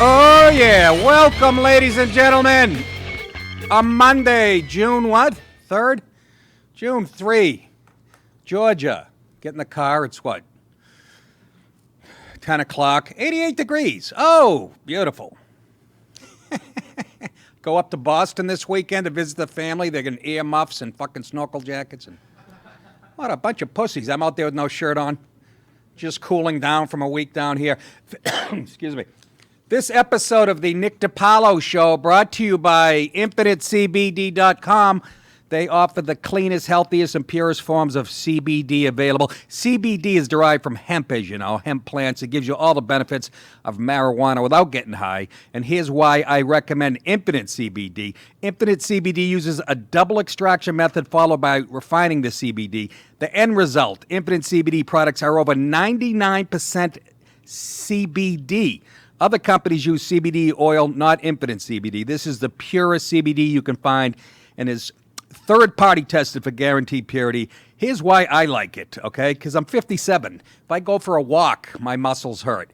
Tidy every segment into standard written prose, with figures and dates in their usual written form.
Oh, yeah. Welcome, ladies and gentlemen. A Monday, June what? 3rd? June 3. Georgia. Get in the car. It's what? 10 o'clock. 88 degrees. Oh, beautiful. Go up to Boston this weekend to visit the family. They're getting earmuffs and fucking snorkel jackets. And what a bunch of pussies. I'm out there with no shirt on. Just cooling down from a week down here. Excuse me. This episode of the Nick DiPaolo Show brought to you by InfiniteCBD.com. They offer the cleanest, healthiest, and purest forms of CBD available. CBD is derived from hemp, as you know, hemp plants. It gives you all the benefits of marijuana without getting high. And here's why I recommend Infinite CBD. Infinite CBD uses a double extraction method followed by refining the CBD. The end result, Infinite CBD products are over 99% CBD. Other companies use CBD oil, not Infinite CBD. This is the purest CBD you can find and is third-party tested for guaranteed purity. Here's why I like it, okay? Because I'm 57. If I go for a walk, my muscles hurt.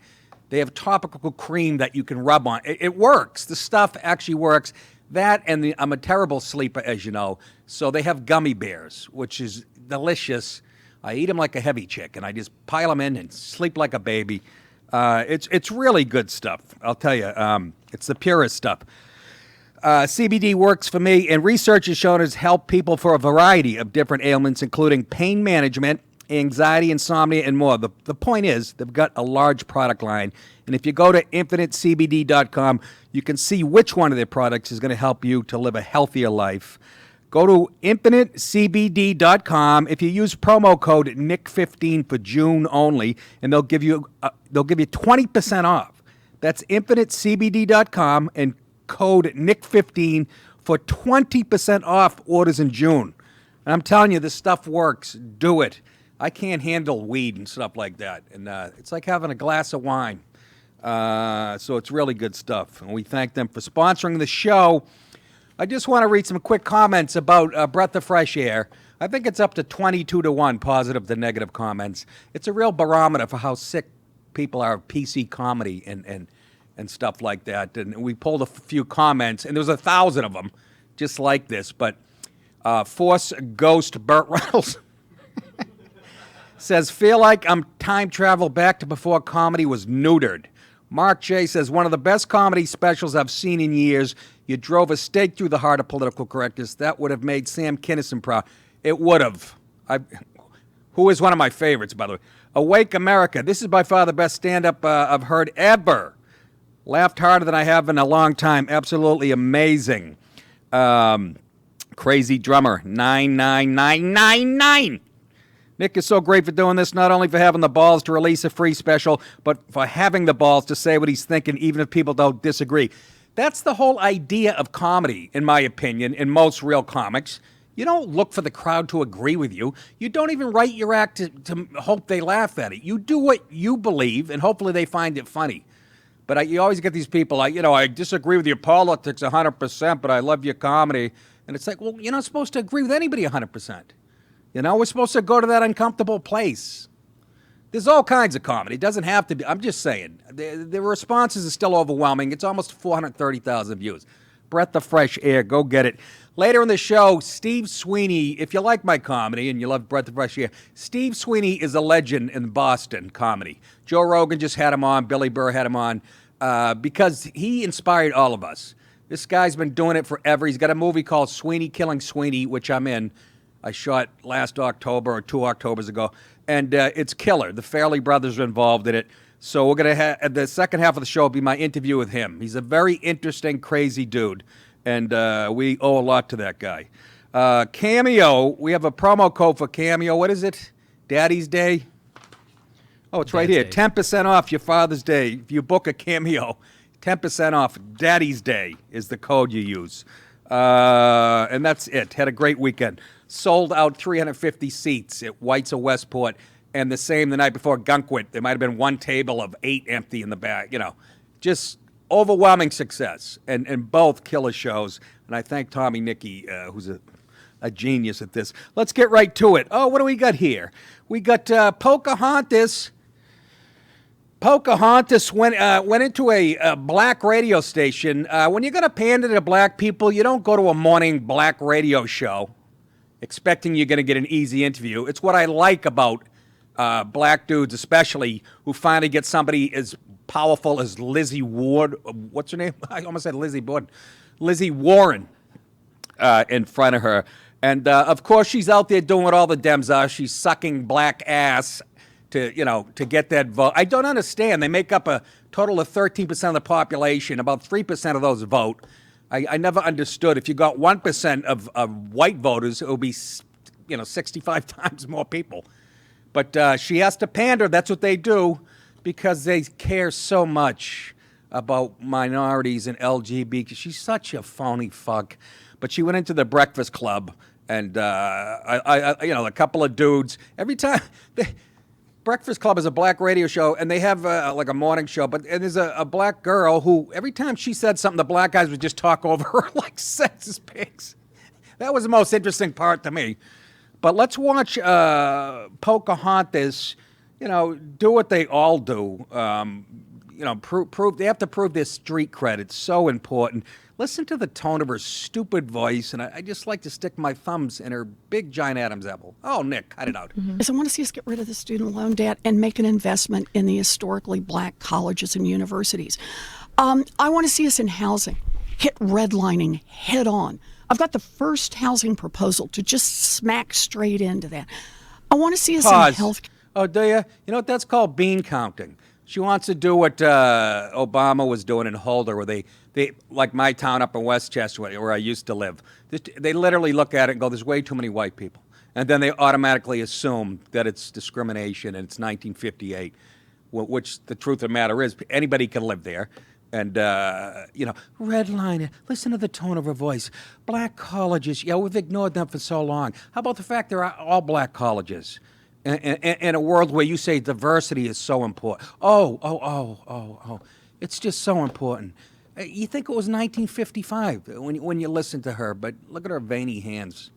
They have topical cream that you can rub on. It works. The stuff actually works. That and I'm a terrible sleeper, as you know. So they have gummy bears, which is delicious. I eat them like a heavy chick, and I just pile them in and sleep like a baby. It's really good stuff. I'll tell you, it's the purest stuff. CBD works for me, and research has shown it's helped people for a variety of different ailments, including pain management, anxiety, insomnia, and more. The point is, they've got a large product line, and if you go to InfiniteCBD.com, you can see which one of their products is going to help you to live a healthier life. Go to InfiniteCBD.com. If you use promo code NICK15 for June only, and they'll give you 20% off. That's InfiniteCBD.com and code NICK15 for 20% off orders in June. And I'm telling you, this stuff works. Do it. I can't handle weed and stuff like that. And it's like having a glass of wine. So it's really good stuff. And we thank them for sponsoring the show. I just want to read some quick comments about Breath of Fresh Air. I think it's up to 22-1 positive to negative comments. It's a real barometer for how sick people are of PC comedy and stuff like that. And we pulled a few comments, and there was 1,000 of them just like this. But Force Ghost Burt Reynolds says, feel like I'm time travel back to before comedy was neutered. Mark J. says, one of the best comedy specials I've seen in years. You drove a stake through the heart of political correctness. That would have made Sam Kinison proud. It would have. Who is one of my favorites, by the way. Awake America. This is by far the best stand-up I've heard ever. Laughed harder than I have in a long time. Absolutely amazing. Crazy Drummer. 99999. Nick is so great for doing this, not only for having the balls to release a free special, but for having the balls to say what he's thinking, even if people don't disagree. That's the whole idea of comedy, in my opinion, in most real comics. You don't look for the crowd to agree with you. You don't even write your act to hope they laugh at it. You do what you believe, and hopefully they find it funny. But you always get these people, I disagree with your politics 100%, but I love your comedy. And it's like, well, you're not supposed to agree with anybody 100%. We're supposed to go to that uncomfortable place. There's all kinds of comedy. It doesn't have to be. I'm just saying. The responses are still overwhelming. It's almost 430,000 views. Breath of Fresh Air. Go get it. Later in the show, Steve Sweeney. If you like my comedy and you love Breath of Fresh Air, Steve Sweeney is a legend in Boston comedy. Joe Rogan just had him on. Billy Burr had him on because he inspired all of us. This guy's been doing it forever. He's got a movie called Sweeney Killing Sweeney, which I'm in. I shot last October or 2 Octobers ago, and it's killer. The Farrelly brothers are involved in it. So we're going to have the second half of the show will be my interview with him. He's a very interesting, crazy dude, and we owe a lot to that guy. Cameo, we have a promo code for Cameo. What is it? Daddy's Day? Oh, it's right here. 10% off your Father's Day. If you book a Cameo, 10% off. Daddy's Day is the code you use. And that's it. Had a great weekend. Sold out 350 seats at White's of Westport, and the same the night before Gunkwit. There might have been one table of 8 empty in the back. Just overwhelming success, and both killer shows. And I thank Tommy Nicky, who's a genius at this. Let's get right to it. Oh, what do we got here? We got Pocahontas. Pocahontas went into a black radio station. When you're going to pander to black people, you don't go to a morning black radio show expecting you're going to get an easy interview. It's what I like about black dudes, especially, who finally get somebody as powerful as Lizzie Ward. What's her name? I almost said Lizzie Borden. Lizzie Warren in front of her. And, of course, she's out there doing what all the Dems are. She's sucking black ass to get that vote. I don't understand. They make up a total of 13% of the population. About 3% of those vote. I never understood. If you got 1% of white voters, it would be, 65 times more people. But she has to pander. That's what they do because they care so much about minorities and LGBT. She's such a phony fuck. But she went into the Breakfast Club, and a couple of dudes. Every time, Breakfast Club is a black radio show, and they have like a morning show. And there's a black girl who, every time she said something, the black guys would just talk over her like sexist pigs. That was the most interesting part to me. But let's watch Pocahontas, do what they all do. Prove they have to prove their street cred. It's so important. Listen to the tone of her stupid voice, and I just like to stick my thumbs in her big giant Adam's apple. Oh, Nick, cut it out. I want to see us get rid of the student loan debt and make an investment in the historically black colleges and universities. I want to see us in housing, hit redlining head on. I've got the first housing proposal to just smack straight into that. I want to see us in health. Oh, do you? You know what that's called? Bean counting. She wants to do what Obama was doing in Holder, where they like my town up in Westchester, where I used to live. They literally look at it and go, there's way too many white people. And then they automatically assume that it's discrimination and it's 1958, which the truth of the matter is anybody can live there. And, redline it. Listen to the tone of her voice. Black colleges, we've ignored them for so long. How about the fact there are all black colleges? In a world where you say diversity is so important. Oh. It's just so important. You think it was 1955 when you listen to her, but look at her veiny hands.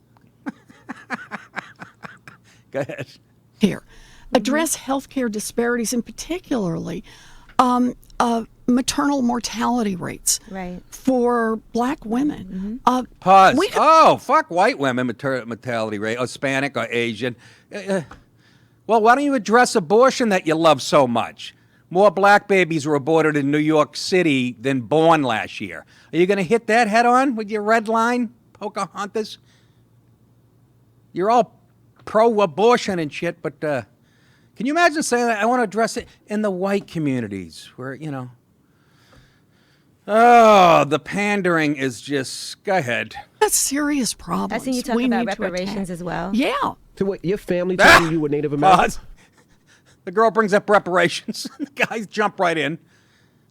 Go ahead. Here. Address healthcare disparities, and particularly maternal mortality rates for black women. Pause. Fuck white women mortality rate, Hispanic or Asian. Well, why don't you address abortion that you love so much? More black babies were aborted in New York City than born last year. Are you going to hit that head on with your red line, Pocahontas? You're all pro-abortion and shit, but can you imagine saying that? I want to address it in the white communities where, the pandering is just, go ahead. That's serious problems. I see you talk about reparations as well. Yeah. So what, your family told you were Native American? The girl brings up reparations. The guys jump right in.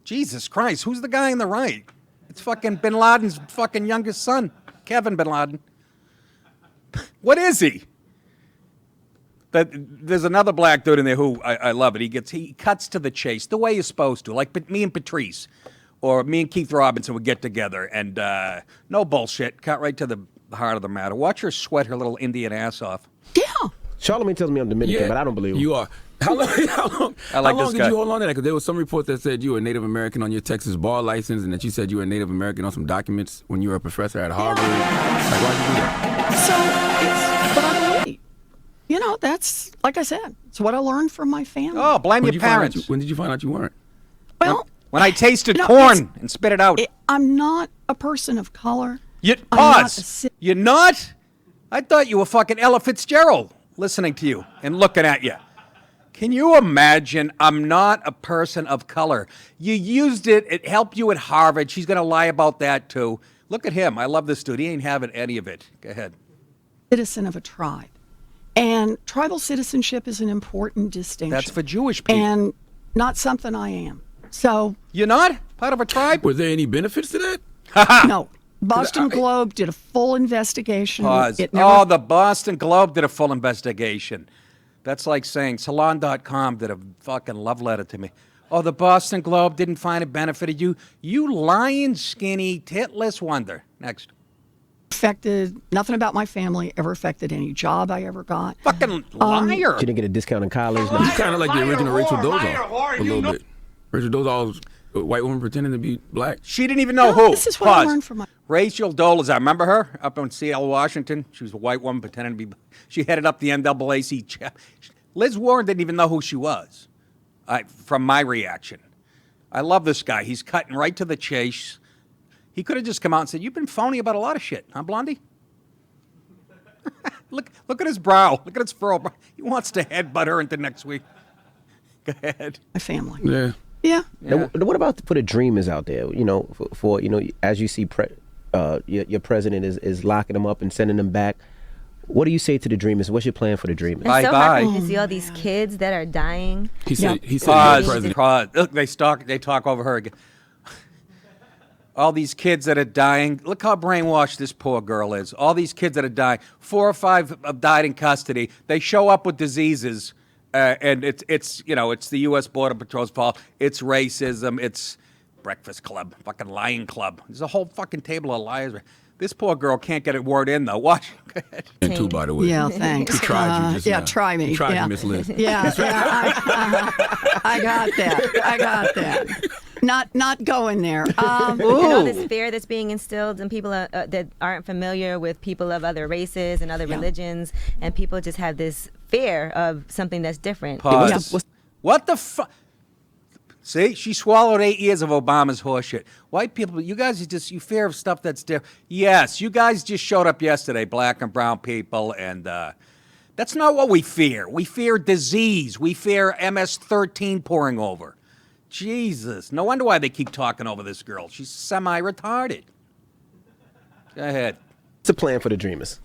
Jesus Christ, who's the guy on the right? It's fucking Bin Laden's fucking youngest son, Kevin Bin Laden. What is he? There's another black dude in there who I love it. He cuts to the chase the way you're supposed to, like me and Patrice, or me and Keith Robinson would get together and no bullshit, cut right to the heart of the matter. Watch her sweat her little Indian ass off. Yeah. Charlamagne tells me I'm Dominican, but I don't believe him. You are. How long this did guy. you hold on to that? Because there was some report that said you were Native American on your Texas bar license, and that you said you were Native American on some documents when you were a professor at Harvard. Like, why'd you do that? So it's what I believe. That's, like I said, it's what I learned from my family. Oh, blame your parents. When did you find out you weren't? Well, when I tasted corn and spit it out. I'm not a person of color. Pause. You're not? I thought you were fucking Ella Fitzgerald listening to you and looking at you. Can you imagine? I'm not a person of color. You used it. It helped you at Harvard. She's going to lie about that, too. Look at him. I love this dude. He ain't having any of it. Go ahead. Citizen of a tribe. And tribal citizenship is an important distinction. That's for Jewish people. And not something I am. So. You're not part of a tribe? Was there any benefits to that? No. Boston Globe did a full investigation. Pause. The Boston Globe did a full investigation. That's like saying Salon.com did a fucking love letter to me. Oh, the Boston Globe didn't find it benefited you. You lying, skinny, titless wonder. Next. affected, nothing about my family ever affected any job I ever got. Fucking liar. You didn't get a discount in college. You kind of like the original Rachel Dolezal a little bit. Rachel Dolezal, a white woman pretending to be black. She didn't even know who. This is what I learned from my... Rachel Dolezal, remember her up in Seattle, Washington? She was a white woman pretending to be. She headed up the NAACP. Liz Warren didn't even know who she was. From my reaction, I love this guy. He's cutting right to the chase. He could have just come out and said, "You've been phony about a lot of shit, huh, Blondie?" Look at his brow. Look at his furrow. He wants to headbutt her into next week. Go ahead. My family. Yeah. Yeah. Now, what about for the dreamers out there? You know, for as you see, your president is locking them up and sending them back. What do you say to the dreamers? What's your plan for the dreamers? It's so Bye-bye. heartbreaking to see all these kids that are dying. He said, the president. Pause. Look, they talk over her again. All these kids that are dying. Look how brainwashed this poor girl is. All these kids that are dying. 4 or 5 have died in custody. They show up with diseases, and it's the U.S. Border Patrol's fault. It's racism. It's Breakfast Club, fucking lying club. There's a whole fucking table of liars. This poor girl can't get a word in though. Watch. Go ahead. And too, by the way. Yeah, thanks. He tried you just yeah, now. try me. He tried yeah. you, Miss Liz. Yeah, I got that. Not going there. And all this fear that's being instilled in people that aren't familiar with people of other races and other religions, and people just have this fear of something that's different. Pause. What the fuck? See, she swallowed 8 years of Obama's horseshit. White people, you guys you fear of stuff that's different. Yes, you guys just showed up yesterday, black and brown people, and that's not what we fear. We fear disease. We fear MS-13 pouring over. Jesus, no wonder why they keep talking over this girl. She's semi-retarded. Go ahead. What's the plan for the dreamers?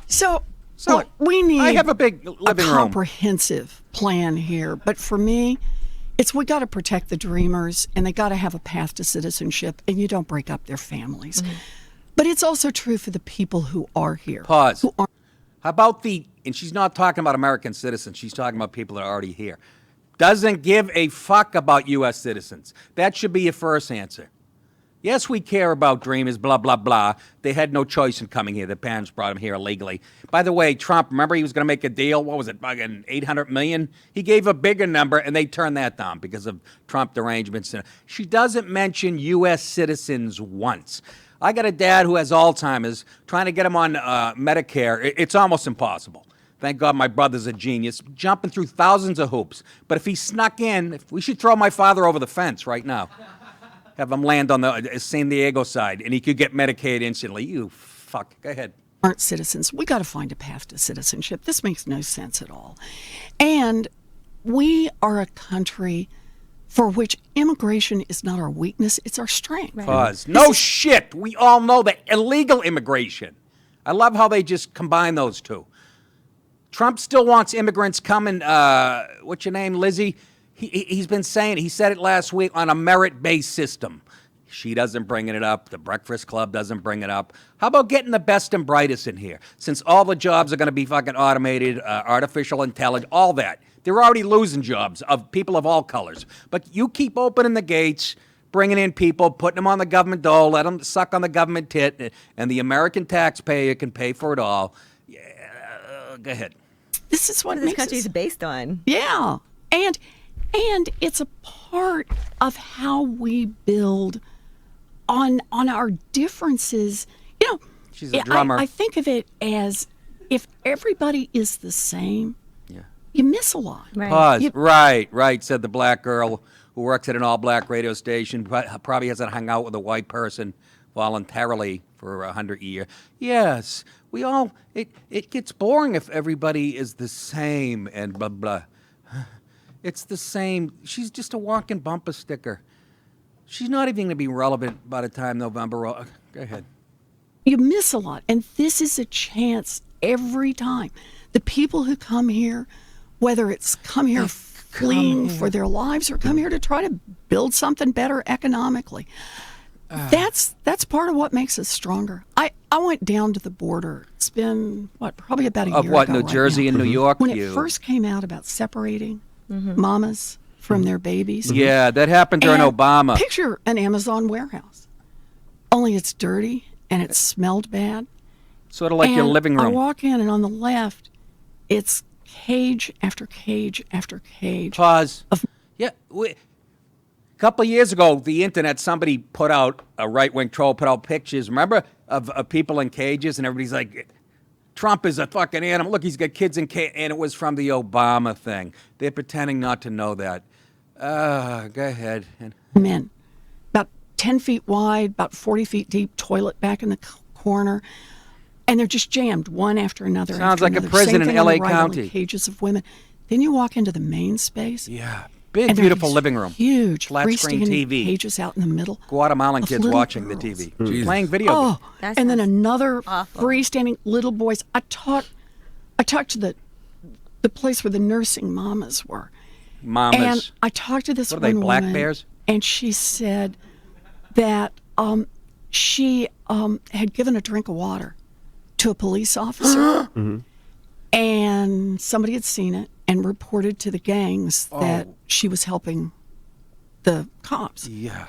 So look, we need I have a big living room. Comprehensive plan here, but for me, we got to protect the dreamers, and they got to have a path to citizenship, and you don't break up their families. Mm-hmm. But it's also true for the people who are here. Pause. Who are, how about and she's not talking about American citizens, she's talking about people that are already here. Doesn't give a fuck about U.S. citizens. That should be your first answer. Yes, we care about dreamers, blah, blah, blah. They had no choice in coming here. Their parents brought them here illegally. By the way, Trump, remember he was going to make a deal? What was it, fucking $800 million? He gave a bigger number, and they turned that down because of Trump derangements. She doesn't mention U.S. citizens once. I got a dad who has Alzheimer's, trying to get him on Medicare. It's almost impossible. Thank God my brother's a genius, jumping through thousands of hoops. But if he snuck in, we should throw my father over the fence right now. Have him land on the San Diego side, and he could get Medicaid instantly. You fuck. Go ahead. Aren't citizens. We got to find a path to citizenship. This makes no sense at all. And we are a country for which immigration is not our weakness, it's our strength. Right. Pause. No shit. We all know that illegal immigration. I love how they just combine those two. Trump still wants immigrants coming, what's your name, Lizzie? He's been saying, he said it last week, on a merit-based system. She doesn't bring it up. The Breakfast Club doesn't bring it up. How about getting the best and brightest in here? Since all the jobs are going to be fucking automated, artificial intelligence, all that. They're already losing jobs of people of all colors. But you keep opening the gates, bringing in people, putting them on the government dole, let them suck on the government tit, and the American taxpayer can pay for it all. Yeah, go ahead. This is what this country is based on. Yeah. And it's a part of how we build on our differences. You know, she's a drummer. I think of it as if everybody is the same, you miss a lot. Right. Pause. Right, said the black girl who works at an all-black radio station, probably hasn't hung out with a white person voluntarily for 100 years. Yes, we all, it gets boring if everybody is the same and blah, blah. It's the same. She's just a walking bumper sticker. She's not even going to be relevant by the time November. Go ahead. You miss a lot. And this is a chance every time. The people who come here, whether it's come here fleeing for their lives or come here to try to build something better economically, that's part of what makes us stronger. I went down to the border. It's been, probably about a year ago. Of what, New Jersey and New York? When it first came out about separating mamas from their babies. Yeah, that happened during Obama. Picture an Amazon warehouse. Only it's dirty and it smelled bad. Sort of like your And living I room. walk in, and on the left, it's cage after cage after cage. Pause. Yeah. A couple of years ago, the internet, somebody put out, a right-wing troll put out pictures, remember, of people in cages, and everybody's like, Trump is a fucking animal. Look, he's got kids in cages. And it was from the Obama thing. They're pretending not to know that. Go ahead. Men, about 10 feet wide, about 40 feet deep, toilet back in the corner. And they're just jammed one after another. Sounds after like a another. prison Same in thing on the LA right, only County. Cages of women. Then you walk into the main space. Yeah. Big, and there are beautiful these living room. Huge Flat screen freestanding TV. cages out in the middle. Guatemalan of kids little watching the girls. TV. Jesus. Playing video games. Oh, That and then sounds another awful. freestanding little boys. I talked to the place where the nursing mamas were. Mamas. And I talked to this What are they, one black woman, bears? and she said that she had given a drink of water to a police officer, and somebody had seen it and reported to the gangs that she was helping the cops. Yeah.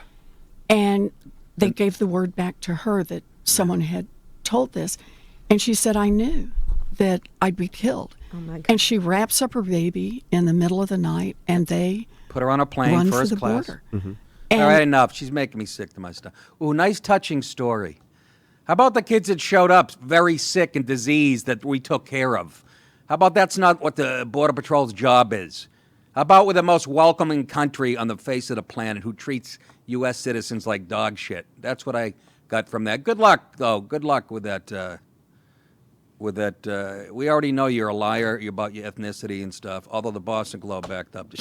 And they gave the word back to her that someone had told this, and she said, I knew that I'd be killed. Oh my God. And she wraps up her baby in the middle of the night, and they Put her on a plane, run for first the class. border. All right, enough. She's making me sick to my stomach. Ooh, nice touching story. How about the kids that showed up very sick and diseased that we took care of? How about that's not what the Border Patrol's job is? How about we're the most welcoming country on the face of the planet who treats U.S. citizens like dog shit? That's what I got from that. Good luck, though. Good luck with that. We already know you're a liar about your ethnicity and stuff, although the Boston Globe backed up.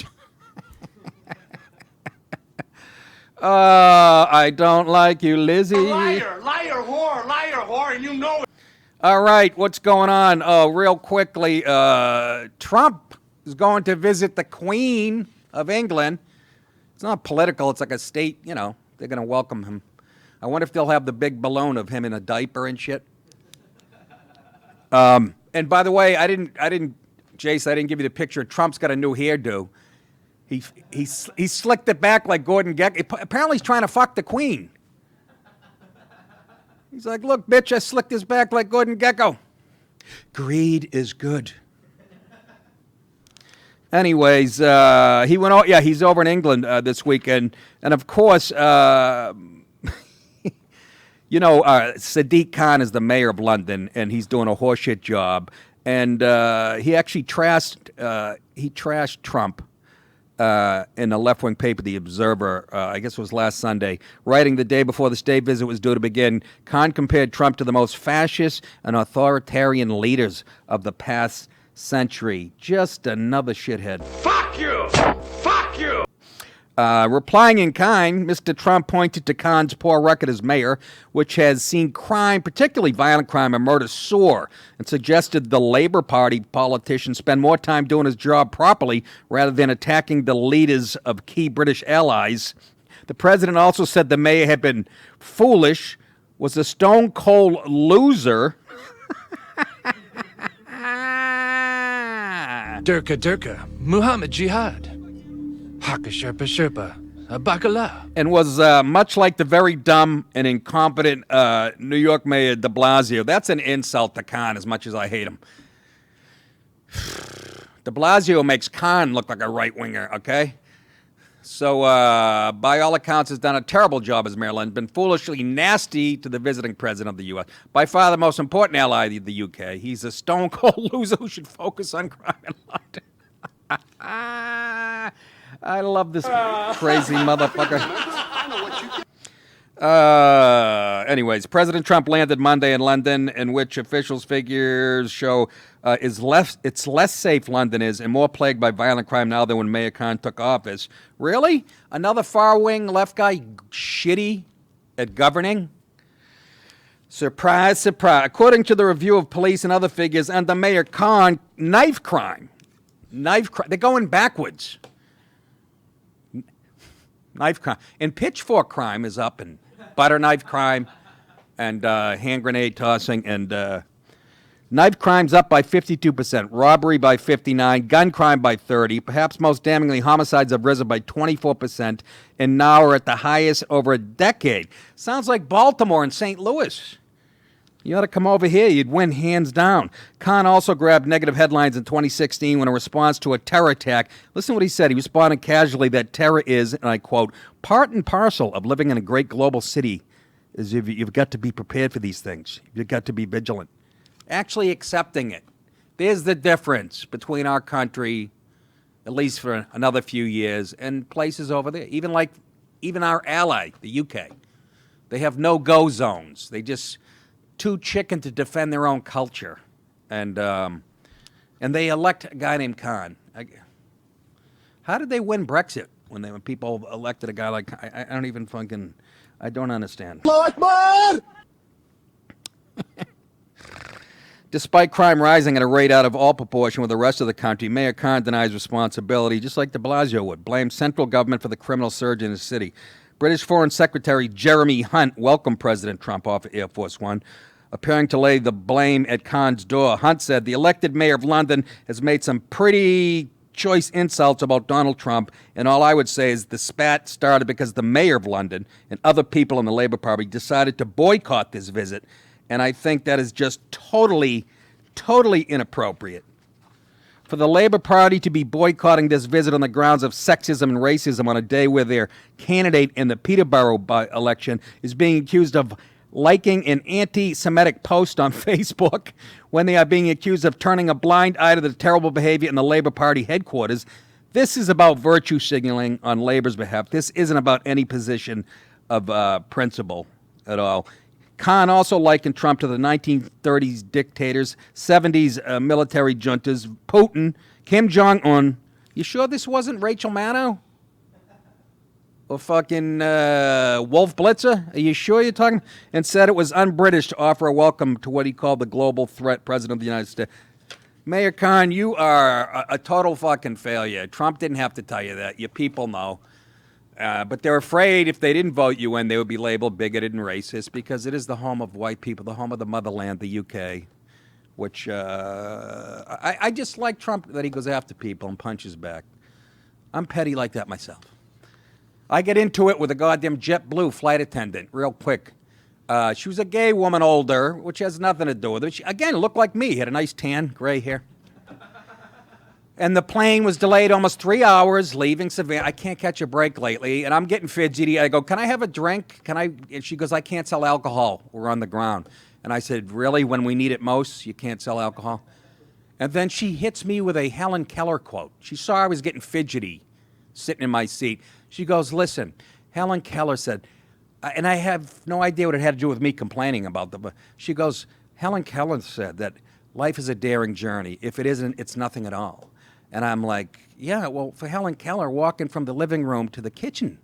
I don't like you, Lizzie. Liar, whore, and you know it. All right, what's going on? Oh, real quickly, Trump is going to visit the Queen of England. It's not political. It's like a state, they're going to welcome him. I wonder if they'll have the big balloon of him in a diaper and shit. And by the way, Jace, I didn't give you the picture. Trump's got a new hairdo. He slicked it back like Gordon Gekko. Apparently he's trying to fuck the Queen. He's like, look, bitch, I slicked this back like Gordon Gekko. Greed is good. Anyways, he went out. Yeah, he's over in England this weekend. And of course, Sadiq Khan is the mayor of London, and he's doing a horseshit job. And he actually trashed Trump in a left-wing paper, The Observer, I guess it was last Sunday, writing the day before the state visit was due to begin. Khan compared Trump to the most fascist and authoritarian leaders of the past century. Just another shithead. Fuck you! Fuck you! Replying in kind, Mr. Trump pointed to Khan's poor record as mayor, which has seen crime, particularly violent crime and murder, soar, and suggested the Labour Party politician spend more time doing his job properly rather than attacking the leaders of key British allies. The president also said the mayor had been foolish, was a stone-cold loser. Durka, Muhammad Jihad. Haka Sherpa Sherpa, Bacala. And was much like the very dumb and incompetent New York Mayor de Blasio. That's an insult to Khan as much as I hate him. De Blasio makes Khan look like a right-winger, okay? So, by all accounts, has done a terrible job as mayor of London, been foolishly nasty to the visiting president of the U.S., by far the most important ally of the U.K. He's a stone-cold loser who should focus on crime in London. I love this crazy motherfucker. Anyways, President Trump landed Monday in London, in which officials figures show it's less safe London is and more plagued by violent crime now than when Mayor Khan took office. Really? Another far-wing left guy shitty at governing? Surprise, surprise. According to the review of police and other figures under Mayor Khan, knife crime. They're going backwards. Knife crime. And pitchfork crime is up, and butter knife crime, and hand grenade tossing, and knife crime's up by 52%, robbery by 59%, gun crime by 30%, perhaps most damningly, homicides have risen by 24%, and now are at the highest over a decade. Sounds like Baltimore and St. Louis. You ought to come over here. You'd win hands down. Khan also grabbed negative headlines in 2016 when in response to a terror attack. Listen to what he said. He responded casually that terror is, and I quote, part and parcel of living in a great global city. Is you've got to be prepared for these things. You've got to be vigilant. Actually accepting it. There's the difference between our country, at least for another few years, and places over there. Even our ally, the UK. They have no-go zones. They just too chicken to defend their own culture, and they elect a guy named Khan. How did they win Brexit when people elected a guy like Khan? I don't even fucking. I don't understand. Despite crime rising at a rate out of all proportion with the rest of the country, Mayor Khan denies responsibility, just like de Blasio would. Blames central government for the criminal surge in his city. British Foreign Secretary Jeremy Hunt welcomed President Trump off of Air Force One, appearing to lay the blame at Khan's door. Hunt said the elected mayor of London has made some pretty choice insults about Donald Trump, and all I would say is the spat started because the mayor of London and other people in the Labour Party decided to boycott this visit, and I think that is just totally inappropriate. For the Labour Party to be boycotting this visit on the grounds of sexism and racism on a day where their candidate in the Peterborough election is being accused of liking an anti-Semitic post on Facebook, when they are being accused of turning a blind eye to the terrible behavior in the Labour Party headquarters. This is about virtue signaling on Labour's behalf. This isn't about any position of principle at all. Khan also likened Trump to the 1930s dictators, 70s military juntas, Putin, Kim Jong-un. You sure this wasn't Rachel Maddow? Or fucking Wolf Blitzer? Are you sure you're talking? And said it was un-British to offer a welcome to what he called the global threat president of the United States. Mayor Khan, you are a total fucking failure. Trump didn't have to tell you that. Your people know. But they're afraid if they didn't vote you in, they would be labeled bigoted and racist because it is the home of white people, the home of the motherland, the UK, which I just like Trump that he goes after people and punches back. I'm petty like that myself. I get into it with a goddamn JetBlue flight attendant real quick. She was a gay woman, older, which has nothing to do with it. She, again, looked like me, had a nice tan, gray hair. And the plane was delayed almost 3 hours, leaving Savannah. I can't catch a break lately, and I'm getting fidgety. I go, can I have a drink? Can I? And she goes, I can't sell alcohol. We're on the ground. And I said, really? When we need it most, you can't sell alcohol? And then she hits me with a Helen Keller quote. She saw I was getting fidgety, sitting in my seat. She goes, listen, Helen Keller said, and I have no idea what it had to do with me complaining about them, but she goes, Helen Keller said that life is a daring journey. If it isn't, it's nothing at all. And I'm like, yeah, well, for Helen Keller, walking from the living room to the kitchen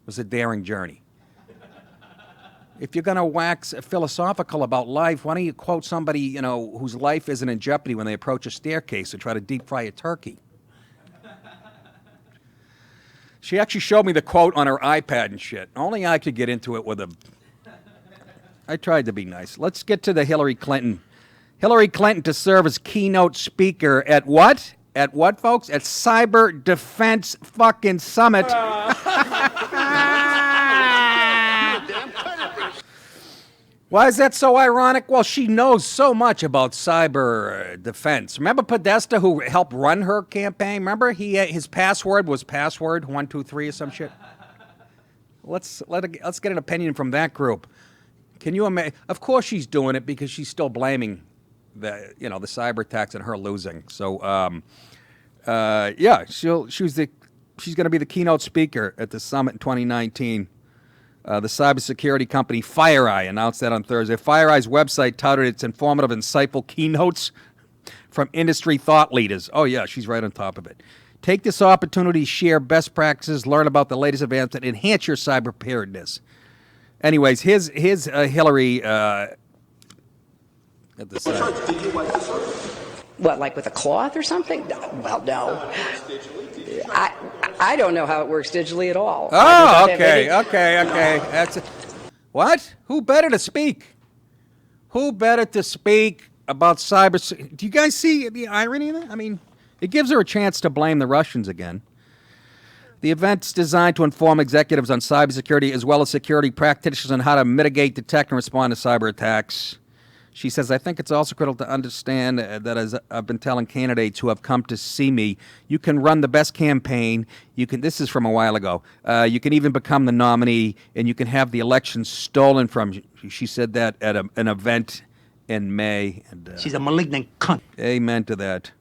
was a daring journey. If you're going to wax philosophical about life, why don't you quote somebody, you know, whose life isn't in jeopardy when they approach a staircase or try to deep fry a turkey? She actually showed me the quote on her iPad and shit. Only I could get into it with a... I tried to be nice. Let's get to the Hillary Clinton. Hillary Clinton to serve as keynote speaker at what? At what, folks? At Cyber Defense fucking Summit. Why is that so ironic? Well, she knows so much about cyber defense. Remember Podesta, who helped run her campaign? Remember his password was password 123 or some shit. Let's get an opinion from that group. Can you imagine? Of course, she's doing it because she's still blaming the cyber attacks and her losing. So, yeah, she's going to be the keynote speaker at the summit in 2019. The cybersecurity company FireEye announced that on Thursday. FireEye's website touted its informative, insightful keynotes from industry thought leaders. Oh, yeah, she's right on top of it. Take this opportunity to share best practices, learn about the latest advances, and enhance your cyber preparedness. Anyways, here's Hillary at the site. Did you wipe this off? What, like with a cloth or something? Well, no. I don't know how it works digitally at all. Oh, okay. That's what? Who better to speak? Who better to speak about cyber? Do you guys see the irony in it? I mean, it gives her a chance to blame the Russians again. The event's designed to inform executives on cybersecurity as well as security practitioners on how to mitigate, detect, and respond to cyber attacks. She says, I think it's also critical to understand that as I've been telling candidates who have come to see me, you can run the best campaign. You can. This is from a while ago. You can even become the nominee, and you can have the election stolen from you. She said that at an event in May. And, She's a malignant cunt. Amen to that.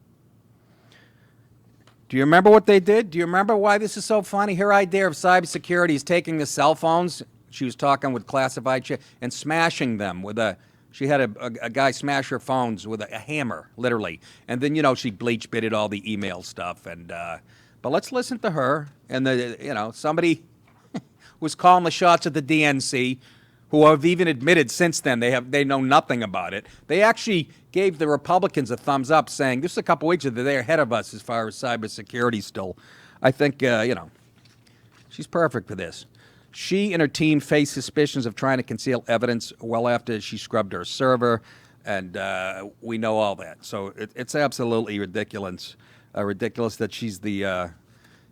Do you remember what they did? Do you remember why this is so funny? Her idea of cybersecurity is taking the cell phones. She was talking with classified shit and smashing them with a... She had a guy smash her phones with a hammer, literally. And then, she bleach bitted all the email stuff. And but let's listen to her. And, somebody was calling the shots at the DNC, who have even admitted since then they know nothing about it. They actually gave the Republicans a thumbs up, saying, this is a couple weeks ago, they're ahead of us as far as cybersecurity still. I think, she's perfect for this. She and her team face suspicions of trying to conceal evidence well after she scrubbed her server, and we know all that. So it's absolutely ridiculous. Ridiculous that she's the.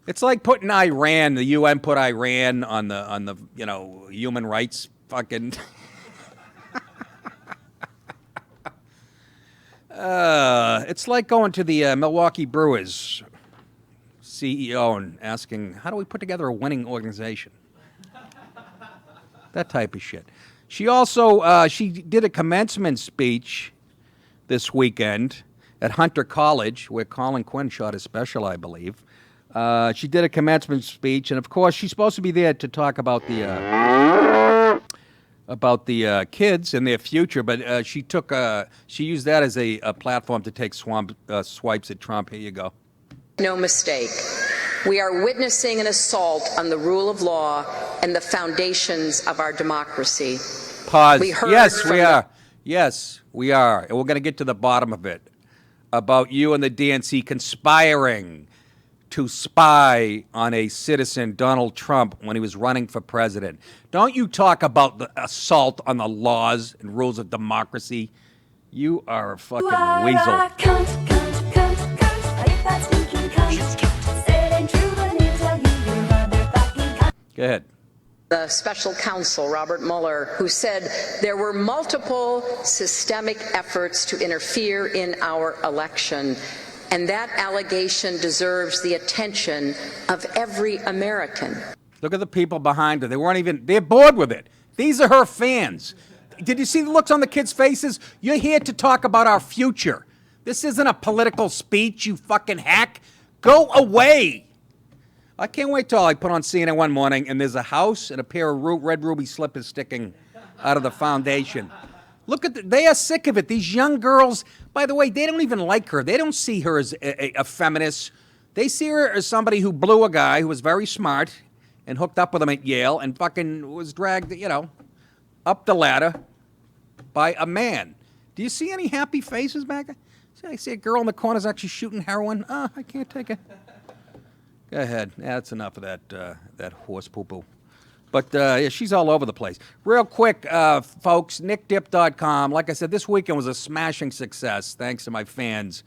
It's like putting Iran. The UN put Iran on the human rights fucking. It's like going to the Milwaukee Brewers CEO and asking, how do we put together a winning organization? That type of shit. She also she did a commencement speech this weekend at Hunter College, where Colin Quinn shot his special, I believe. She did a commencement speech, and of course, she's supposed to be there to talk about the kids and their future. But she used that as a platform to take swipes at Trump. Here you go. No mistake. We are witnessing an assault on the rule of law and the foundations of our democracy. Pause. Yes, we are. Yes, we are. And we're going to get to the bottom of it. About you and the DNC conspiring to spy on a citizen, Donald Trump, when he was running for president. Don't you talk about the assault on the laws and rules of democracy. You are a fucking weasel. Go ahead. The special counsel, Robert Mueller, who said there were multiple systemic efforts to interfere in our election, and that allegation deserves the attention of every American. Look at the people behind her. They're bored with it. These are her fans. Did you see the looks on the kids' faces? You're here to talk about our future. This isn't a political speech, you fucking hack. Go away. I can't wait till I put on CNN one morning and there's a house and a pair of red ruby slippers sticking out of the foundation. Look at they are sick of it. These young girls, by the way, they don't even like her. They don't see her as a feminist. They see her as somebody who blew a guy who was very smart and hooked up with him at Yale and fucking was dragged, up the ladder by a man. Do you see any happy faces back there? I see a girl in the corner's actually shooting heroin. Oh, I can't take it. Go ahead. Yeah, that's enough of that horse poo-poo. But, yeah, she's all over the place. Real quick, folks, nickdip.com. Like I said, this weekend was a smashing success, thanks to my fans.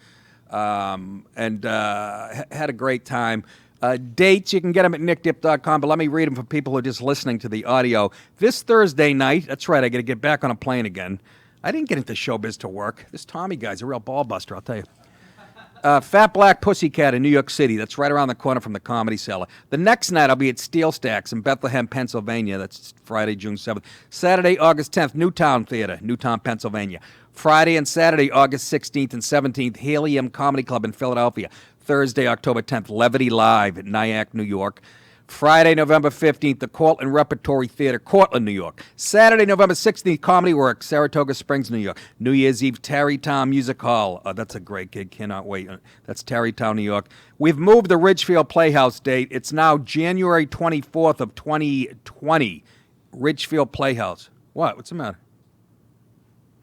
And had a great time. Dates, you can get them at nickdip.com, but let me read them for people who are just listening to the audio. This Thursday night, that's right, I got to get back on a plane again. I didn't get into showbiz to work. This Tommy guy's a real ball buster, I'll tell you. Fat Black Pussycat in New York City. That's right around the corner from the Comedy Cellar. The next night, I'll be at Steel Stacks in Bethlehem, Pennsylvania. That's Friday, June 7th. Saturday, August 10th, Newtown Theater, Newtown, Pennsylvania. Friday and Saturday, August 16th and 17th, Helium Comedy Club in Philadelphia. Thursday, October 10th, Levity Live at Nyack, New York. Friday, November 15th, the Cortland Repertory Theater, Cortland, New York. Saturday, November 16th, Comedy Works, Saratoga Springs, New York. New Year's Eve, Tarrytown Music Hall. Oh, that's a great gig. Cannot wait. That's Tarrytown, New York. We've moved the Ridgefield Playhouse date. It's now January 24th of 2020. Ridgefield Playhouse. What? What's the matter?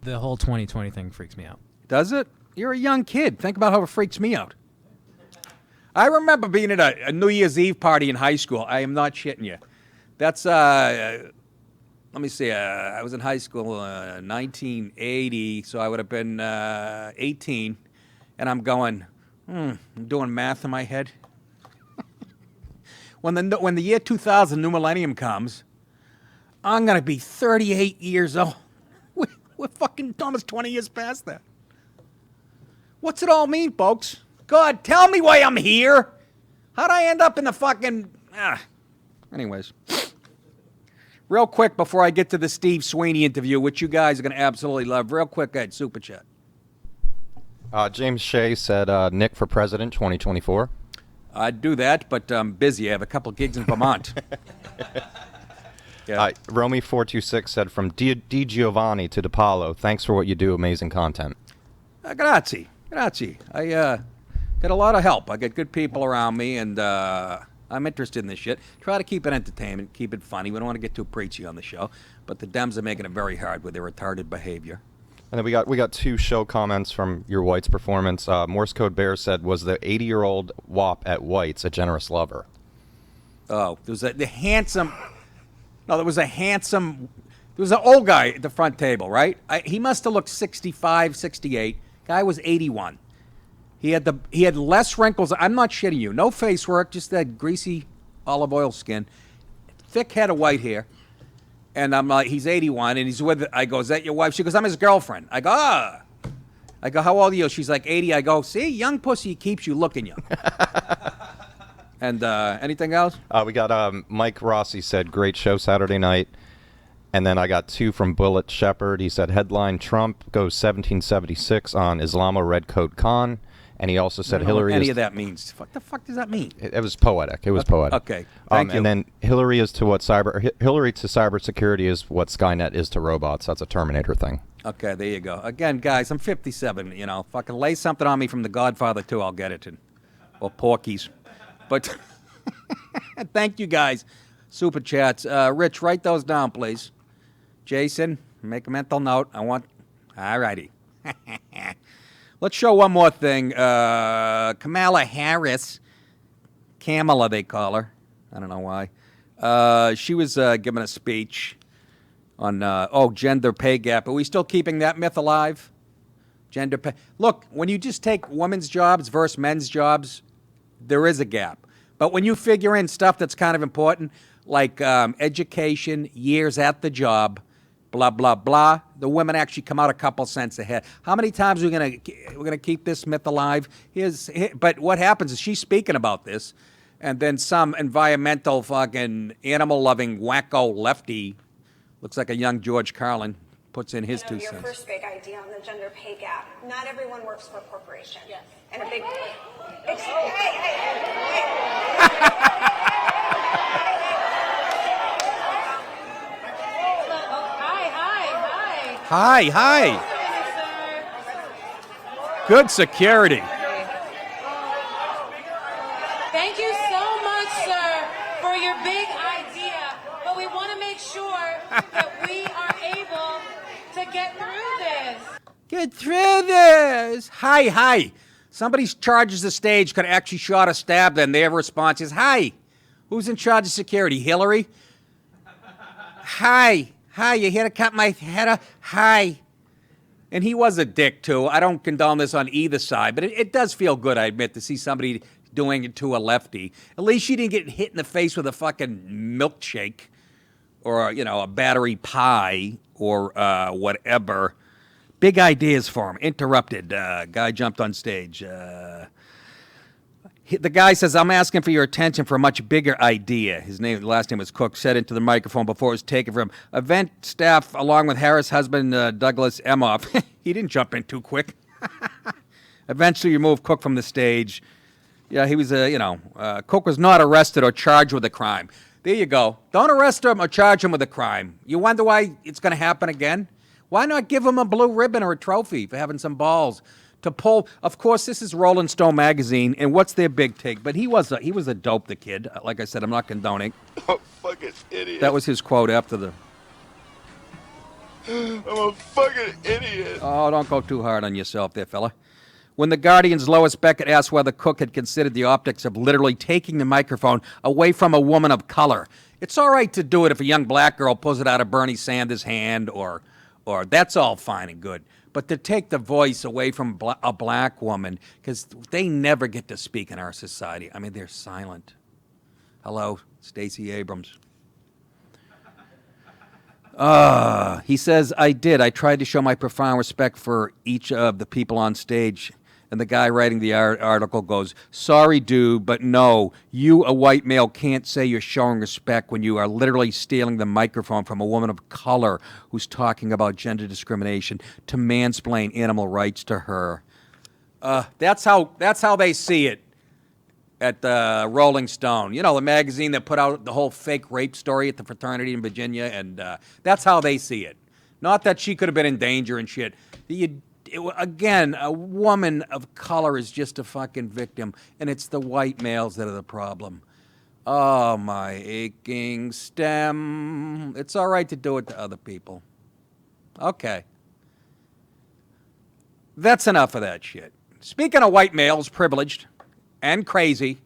The whole 2020 thing freaks me out. Does it? You're a young kid. Think about how it freaks me out. I remember being at a New Year's Eve party in high school. I am not shitting you. That's, let me see, I was in high school 1980, so I would have been 18, and I'm going, I'm doing math in my head. When the year 2000, new millennium comes, I'm going to be 38 years old. We're fucking almost 20 years past that. What's it all mean, folks? God, tell me why I'm here. How'd I end up in the fucking... Anyways. Real quick before I get to the Steve Sweeney interview, which you guys are going to absolutely love. Real quick, Ed, Super Chat. James Shea said Nick for president 2024. I'd do that, but I'm busy. I have a couple gigs in Vermont. Yeah. Romy426 said from Di Giovanni to DiPaolo, thanks for what you do. Amazing content. Grazie. Grazie. I get a lot of help. I get good people around me, and I'm interested in this shit. Try to keep it entertainment, keep it funny. We don't want to get too preachy on the show, but the Dems are making it very hard with their retarded behavior. And then we got two show comments from your White's performance. Morse Code Bear said, was the 80-year-old WAP at White's a generous lover? Oh, there was the handsome... No, there was an old guy at the front table, right? He must have looked 65, 68. Guy was 81. He had less wrinkles. I'm not shitting you. No face work, just that greasy olive oil skin. Thick head of white hair. And I'm like, he's 81, and he's with, I go, is that your wife? She goes, I'm his girlfriend. I go, I go, how old are you? She's like 80. I go, see, young pussy keeps you looking young. And anything else? We got Mike Rossi said, great show Saturday night. And then I got two from Bullet Shepherd. He said, headline, Trump goes 1776 on Islamo Redcoat Khan. And he also said Hillary what any of that means. What the fuck does that mean? It was poetic. It was poetic. Okay, thank you. And then Hillary to cybersecurity is what Skynet is to robots. That's a Terminator thing. Okay, there you go. Again, guys, I'm 57. You know, fucking lay something on me from The Godfather 2, I'll get it. Or Porky's. But thank you, guys. Super chats. Rich, write those down, please. Jason, make a mental note. All righty. Let's show one more thing. Kamala Harris, Kamala they call her. I don't know why. She was giving a speech on, gender pay gap. Are we still keeping that myth alive? Gender pay. Look, when you just take women's jobs versus men's jobs, there is a gap. But when you figure in stuff that's kind of important, like education, years at the job, blah, blah, blah, the women actually come out a couple cents ahead. How many times are we're gonna keep this myth alive? But what happens is she's speaking about this, and then some environmental fucking animal-loving wacko lefty, looks like a young George Carlin, puts in his 2 cents. Your first big idea on the gender pay gap. Not everyone works for a corporation. Yes. And a big... Hi. Good security. Thank you so much, sir, for your big idea. But we want to make sure that we are able to get through this. Get through this. Hi. Somebody charges the stage could actually shot or stabbed them. Their response is, hi. Who's in charge of security? Hillary? Hi, you here to cut my head off? Hi. And he was a dick, too. I don't condone this on either side, but it does feel good, I admit, to see somebody doing it to a lefty. At least she didn't get hit in the face with a fucking milkshake or, a battery pie or whatever. Big ideas for him. Interrupted. Guy jumped on stage. The guy says, I'm asking for your attention for a much bigger idea. His last name was Cook, said into the microphone before it was taken from him. Event staff, along with Harris' husband, Douglas Emhoff. He didn't jump in too quick. Eventually removed Cook from the stage. Yeah, he was, Cook was not arrested or charged with a crime. There you go. Don't arrest him or charge him with a crime. You wonder why it's going to happen again? Why not give him a blue ribbon or a trophy for having some balls to pull? Of course, this is Rolling Stone magazine, and what's their big take? But he was a dope, the kid. Like I said, I'm not condoning. I'm a fucking idiot. That was his quote after the... I'm a fucking idiot. Oh, don't go too hard on yourself there, fella. When the Guardian's Lois Beckett asked whether Cook had considered the optics of literally taking the microphone away from a woman of color. It's all right to do it if a young black girl pulls it out of Bernie Sanders' hand or that's all fine and good. But to take the voice away from a black woman, because they never get to speak in our society. I mean, they're silent. Hello, Stacey Abrams. He says, I did. I tried to show my profound respect for each of the people on stage. And the guy writing the article goes, sorry, dude, but no, you, a white male, can't say you're showing respect when you are literally stealing the microphone from a woman of color who's talking about gender discrimination to mansplain animal rights to her. That's how they see it at the Rolling Stone. You know, the magazine that put out the whole fake rape story at the fraternity in Virginia, and that's how they see it. Not that she could have been in danger and shit. Again, a woman of color is just a fucking victim, and it's the white males that are the problem. Oh, my aching stem. It's all right to do it to other people. Okay. That's enough of that shit. Speaking of white males, privileged and crazy,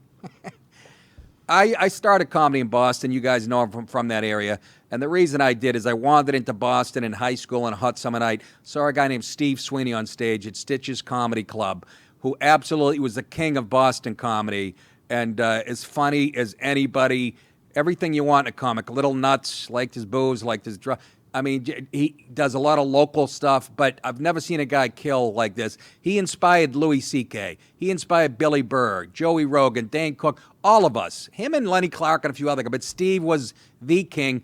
I started comedy in Boston. You guys know I'm from that area. And the reason I did is I wandered into Boston in high school on a hot summer night, saw a guy named Steve Sweeney on stage at Stitch's Comedy Club, who absolutely was the king of Boston comedy and as funny as anybody, everything you want in a comic. Little nuts, liked his booze, liked his drugs. I mean, he does a lot of local stuff, but I've never seen a guy kill like this. He inspired Louis C.K. He inspired Billy Burr, Joey Rogan, Dane Cook, all of us. Him and Lenny Clark and a few other guys, but Steve was the king.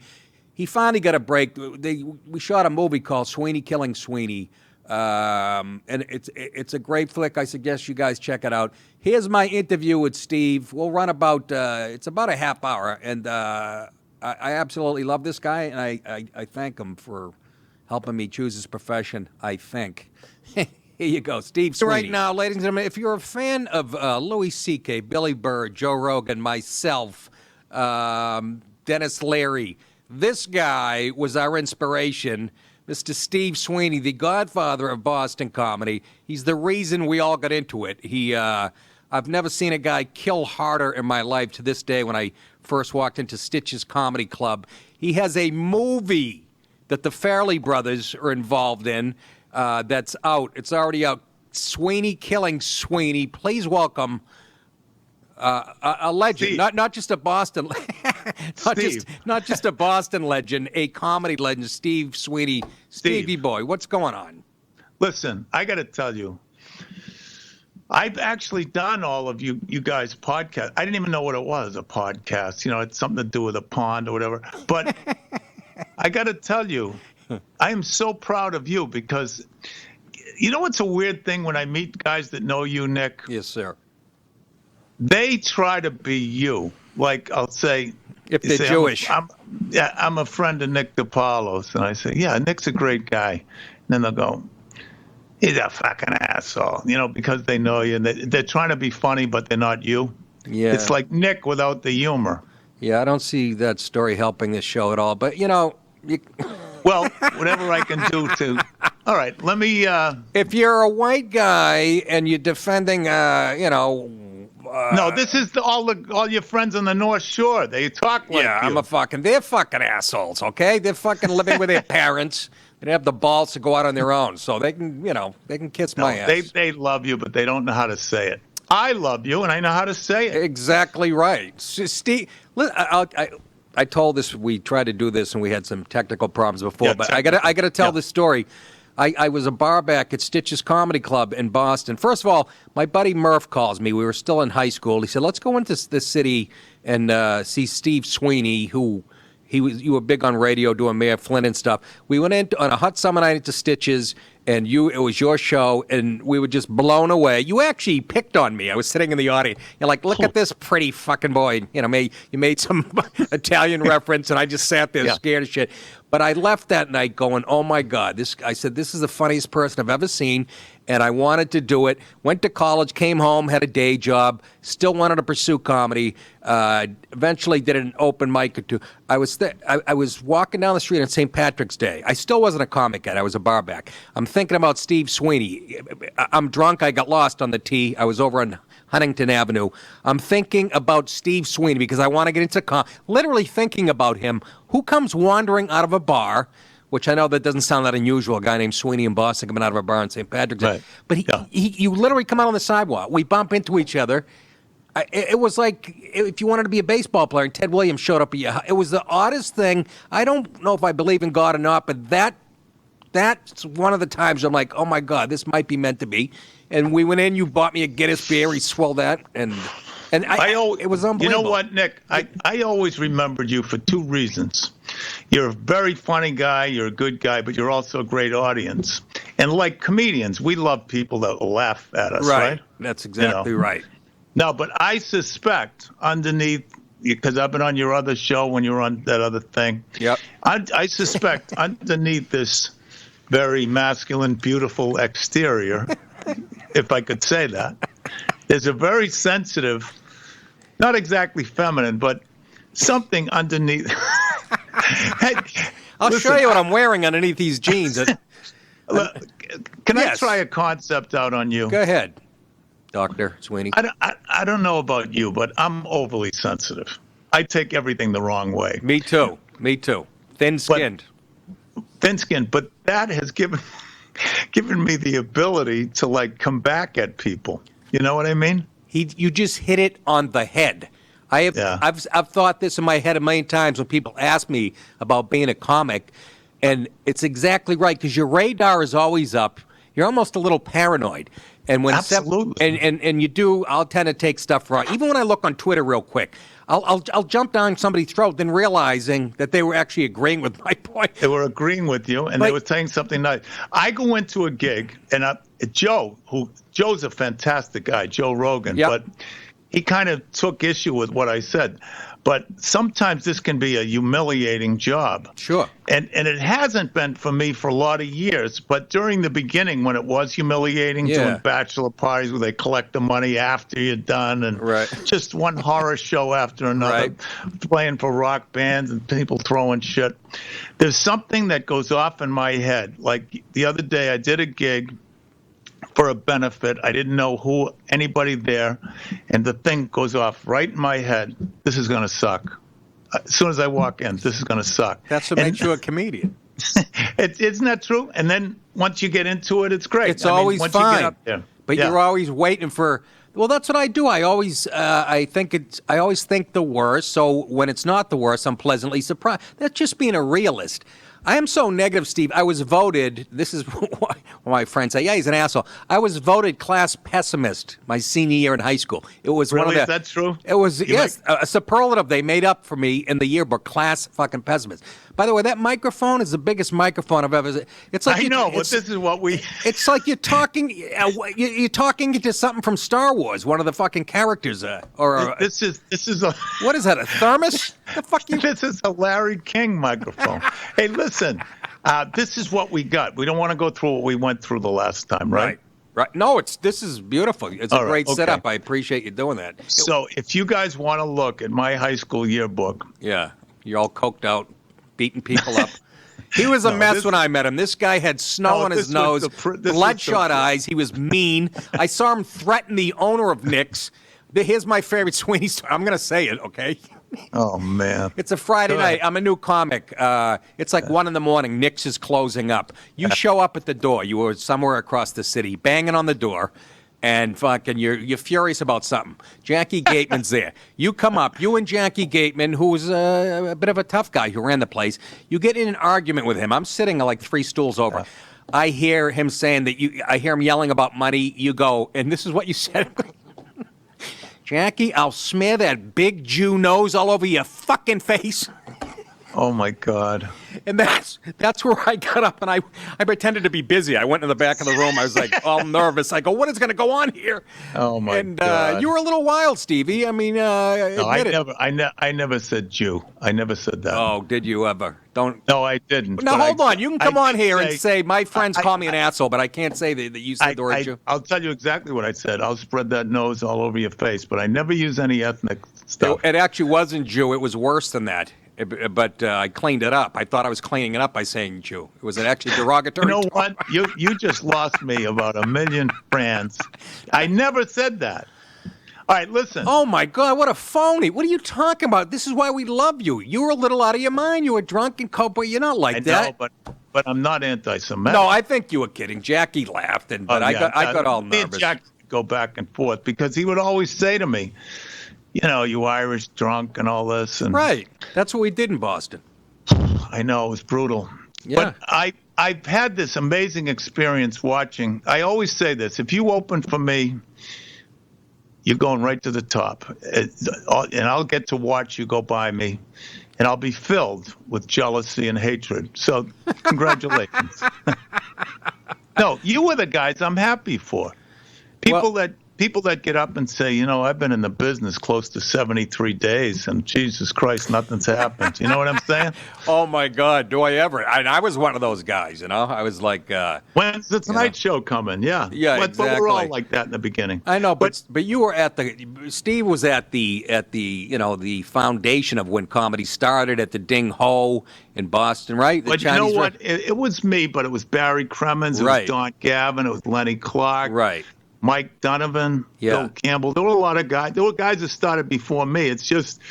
He finally got a break. We shot a movie called Sweeney Killing Sweeney, and it's a great flick. I suggest you guys check it out. Here's my interview with Steve. We'll run it's about a half hour, and I absolutely love this guy, and I thank him for helping me choose his profession, I think. Here you go, Steve Sweeney. Right now, ladies and gentlemen, if you're a fan of Louis C.K., Billy Burr, Joe Rogan, myself, Dennis Leary, this guy was our inspiration, Mr. Steve Sweeney, the godfather of Boston comedy. He's the reason we all got into it. I've never seen a guy kill harder in my life to this day when I first walked into Stitch's Comedy Club. He has a movie that the Farrelly brothers are involved in that's out. It's already out. Sweeney Killing Sweeney. Please welcome a legend, not just a Boston, not just a Boston legend, a comedy legend, Steve Sweeney. Stevie boy, what's going on? Listen, I got to tell you, I've actually done all of you guys' podcasts. I didn't even know what it was, a podcast. You know, it's something to do with a pond or whatever. But I got to tell you, I am so proud of you because, you know what's a weird thing when I meet guys that know you, Nick? Yes, sir. They try to be you. Like, I'll say, if they're Jewish. I'm a friend of Nick DiPaolo's. And I say, yeah, Nick's a great guy. And then they'll go, he's a fucking asshole, you know, because they know you. And they're trying to be funny, but they're not you. Yeah. It's like Nick without the humor. Yeah, I don't see that story helping this show at all. But, you know. Well, whatever I can do to. All right, let me. If you're a white guy and you're defending, no, this is all your friends on the North Shore. They talk like you. They're fucking assholes, okay? They're fucking living with their parents. They have the balls to go out on their own, so they can kiss my ass. They love you, but they don't know how to say it. I love you, and I know how to say it. Exactly right. Steve, I told this, we tried to do this, and we had some technical problems before, but I got to tell this story. I was a bar back at Stitch's Comedy Club in Boston. First of all, my buddy Murph calls me. We were still in high school. He said, let's go into this city and see Steve Sweeney, you were big on radio doing Mayor Flynn and stuff. We went in on a hot summer night into Stitch's, and it was your show, and we were just blown away. You actually picked on me. I was sitting in the audience. You're like, look at this pretty fucking boy. You made some Italian reference, and I just sat there scared as shit. But I left that night going, oh, my God. I said, this is the funniest person I've ever seen, and I wanted to do it. Went to college, came home, had a day job, still wanted to pursue comedy. Eventually did an open mic or two. I was walking down the street on St. Patrick's Day. I still wasn't a comic yet. I was a bar back. I'm thinking about Steve Sweeney. I'm drunk. I got lost on the T. I was over on Huntington Avenue. I'm thinking about Steve Sweeney because I want to get into literally thinking about him. Who comes wandering out of a bar, which I know that doesn't sound that unusual, a guy named Sweeney in Boston coming out of a bar on St. Patrick's Day. Right. But you literally come out on the sidewalk. We bump into each other. It was like if you wanted to be a baseball player and Ted Williams showed up at your house. It was the oddest thing. I don't know if I believe in God or not, but that's one of the times I'm like, oh my God, this might be meant to be. And we went in, you bought me a Guinness beer, he swelled that, and it was unbelievable. You know what, Nick? I always remembered you for two reasons. You're a very funny guy, you're a good guy, but you're also a great audience. And like comedians, we love people that will laugh at us, right? That's exactly right. No, but I suspect underneath, because I've been on your other show when you were on that other thing. Yep. I suspect underneath this very masculine, beautiful exterior, if I could say that, there's a very sensitive, not exactly feminine, but something underneath. Hey, I'll show you what I'm wearing underneath these jeans. Can I try a concept out on you? Go ahead, Dr. Sweeney. I don't know about you, but I'm overly sensitive. I take everything the wrong way. Me too. Thin-skinned. Thin-skinned, but that has given me the ability to like come back at people. You know what I mean? You just hit it on the head. I've thought this in my head a million times when people ask me about being a comic, and it's exactly right because your radar is always up. You're almost a little paranoid. And when absolutely, and you do, I'll tend to take stuff wrong. Even when I look on Twitter real quick, I'll jump down somebody's throat, then realizing that they were actually agreeing with my point. They were agreeing with you, and they were saying something nice. I go into a gig, and Joe's a fantastic guy, Joe Rogan, but he kind of took issue with what I said. But sometimes this can be a humiliating job. Sure. And it hasn't been for me for a lot of years. But during the beginning, when it was humiliating, doing bachelor parties where they collect the money after you're done, and just one horror show after another, playing for rock bands and people throwing shit. There's something that goes off in my head. Like the other day, I did a gig for a benefit. I didn't know anybody there, and the thing goes off right in my head. This is going to suck. As soon as I walk in, this is going to suck. That's what makes you a comedian. Isn't that true? And then once you get into it, it's great. It's always once fine. You get up there, but you're always waiting for. Well, that's what I do. I always think the worst. So when it's not the worst, I'm pleasantly surprised. That's just being a realist. I am so negative, Steve. I was voted, this is why my friends say, yeah, he's an asshole. I was voted class pessimist my senior year in high school. It was really? One of the. Is that true? It was, a superlative they made up for me in the yearbook, class fucking pessimist. By the way, that microphone is the biggest microphone I've ever. It's like I know, but this is what we. It's like you're talking. You're talking into something from Star Wars. One of the fucking characters, This is a. What is that? A thermos? The fuck you? This is a Larry King microphone. Hey, listen. This is what we got. We don't want to go through what we went through the last time, right? Right. No, this is beautiful. It's a great setup. I appreciate you doing that. So, if you guys want to look at my high school yearbook, you're all coked out, beating people up. He was a mess when I met him. This guy had snow on his nose, bloodshot eyes. He was mean. I saw him threaten the owner of Nick's. Here's my favorite Sweeney story. I'm going to say it, okay? Oh, man. It's a Friday night. I'm a new comic. It's like 1 a.m. Nick's is closing up. You show up at the door. You were somewhere across the city, banging on the door, and fucking you're furious about something. Jackie Gateman's there. You come up. You and Jackie Gateman, who was a bit of a tough guy who ran the place, you get in an argument with him. I'm sitting like 3 stools over. I hear him saying that I hear him yelling about money. You go, and this is what you said. Jackie, I'll smear that big Jew nose all over your fucking face. Oh, my God. And that's where I got up, and I pretended to be busy. I went in the back of the room. I was like all nervous. I go, what is going to go on here? Oh, my God. And you were a little wild, Stevie. I mean, I never said Jew. I never said that. Oh, did you ever? Don't. No, I didn't. Now, hold on. You can come on here and say, my friends call me an asshole, but I can't say that you said the word Jew. I'll tell you exactly what I said. I'll spread that nose all over your face, but I never use any ethnic stuff. It actually wasn't Jew. It was worse than that. But I cleaned it up. I thought I was cleaning it up by saying Jew. It was actually derogatory. You know what? You just lost me about 1 million friends. I never said that. All right, listen. Oh, my God, what a phony. What are you talking about? This is why we love you. You were a little out of your mind. You were drunk and coke, but you're not like that. I know, but I'm not anti-Semitic. No, I think you were kidding. Jackie laughed, but I got all nervous. go back and forth because he would always say to me, you Irish drunk and all this. And Right. That's what we did in Boston. I know, it was brutal. Yeah. But I've had this amazing experience watching. I always say this. If you open for me, you're going right to the top. And I'll get to watch you go by me. And I'll be filled with jealousy and hatred. So congratulations. No, you were the guys I'm happy for. People that get up and say, I've been in the business close to 73 days, and Jesus Christ, nothing's happened. You know what I'm saying? Oh, my God, do I ever. I was one of those guys, I was like... When's the Tonight Show coming? Yeah. Yeah, But exactly. we're all like that in the beginning. I know, but you were Steve was at the foundation of when comedy started at the Ding Ho in Boston, right? But you know what? It was me, but it was Barry Cremens, it was Don Gavin, it was Lenny Clark. Right. Mike Donovan, Bill Campbell. There were a lot of guys. There were guys that started before me. It's just,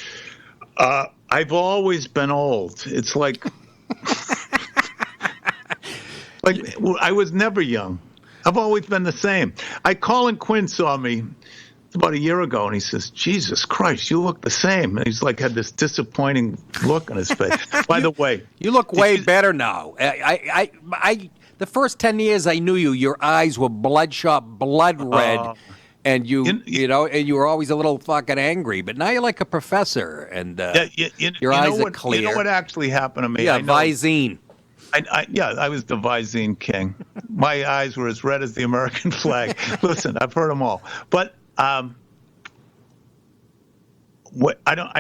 I've always been old. It's like I was never young. I've always been the same. Colin Quinn saw me about a year ago, and he says, Jesus Christ, you look the same. And he's like had this disappointing look on his face. By the way. You look way better now. The first 10 years I knew you, your eyes were bloodshot, blood red, and and you were always a little fucking angry. But now you're like a professor, and your eyes are clear. You know what actually happened to me? Yeah, Visine. I was the Visine king. My eyes were as red as the American flag. Listen, I've heard them all. But I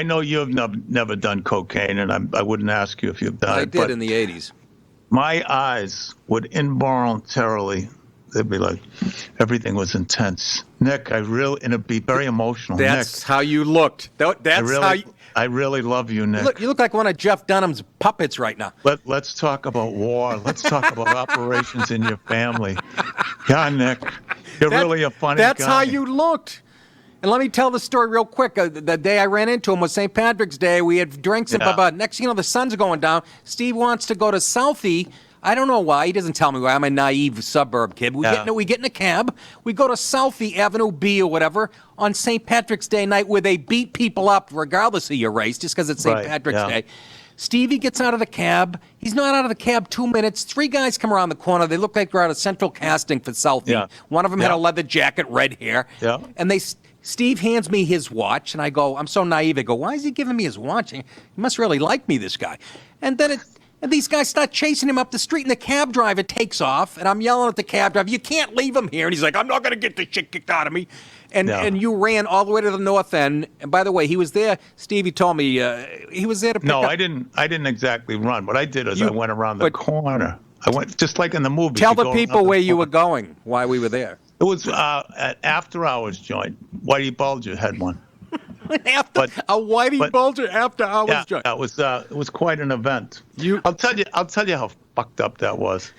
know you've never done cocaine, and I wouldn't ask you if you've done it. I did in the 80s. My eyes would involuntarily, they'd be like, everything was intense. Nick, and it'd be very emotional. That's Nick, how you looked. I really love you, Nick. You look like one of Jeff Dunham's puppets right now. Let's talk about war. Let's talk about operations in your family. Yeah, Nick, you're really a funny guy. That's how you looked. And let me tell the story real quick. The day I ran into him was St. Patrick's Day. We had drinks, and next thing you know, the sun's going down. Steve wants to go to Southie. I don't know why. He doesn't tell me why. I'm a naive suburb kid. We get in a cab. We go to Southie Avenue B or whatever on St. Patrick's Day night where they beat people up regardless of your race just because it's St. Patrick's Day. Stevie gets out of the cab. He's not out of the cab 2 minutes. 3 guys come around the corner. They look like they're out of central casting for Southie. Yeah. One of them had a leather jacket, red hair. Yeah. And Steve hands me his watch, and I go, I'm so naive. I go, why is he giving me his watch? He must really like me, this guy. And then these guys start chasing him up the street, and the cab driver takes off, and I'm yelling at the cab driver, you can't leave him here. And he's like, I'm not going to get this shit kicked out of me. And you ran all the way to the north end. And by the way, he was there. Stevie told me he was there to pick up. No, I didn't exactly run. What I did is I went around the corner. I went just like in the movie. Tell the people where you were going, why we were there. It was an after-hours joint. Whitey Bulger had one. A Whitey Bulger after-hours joint. It was quite an event. I'll tell you how fucked up that was.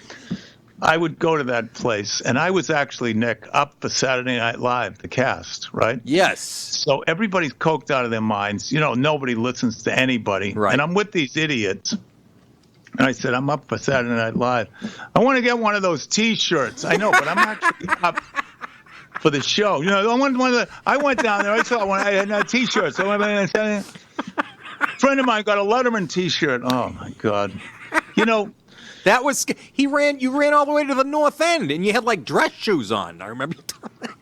I would go to that place, and I was actually, Nick, up for Saturday Night Live, the cast, right? Yes. So everybody's coked out of their minds. Nobody listens to anybody. Right. And I'm with these idiots. And I said, I'm up for Saturday Night Live. I want to get one of those T-shirts. I know, but I'm actually up for the show. I went down there. I saw one. I had T-shirts. So a friend of mine got a Letterman T-shirt. Oh my God! That was you ran all the way to the north end, and you had like dress shoes on. I remember.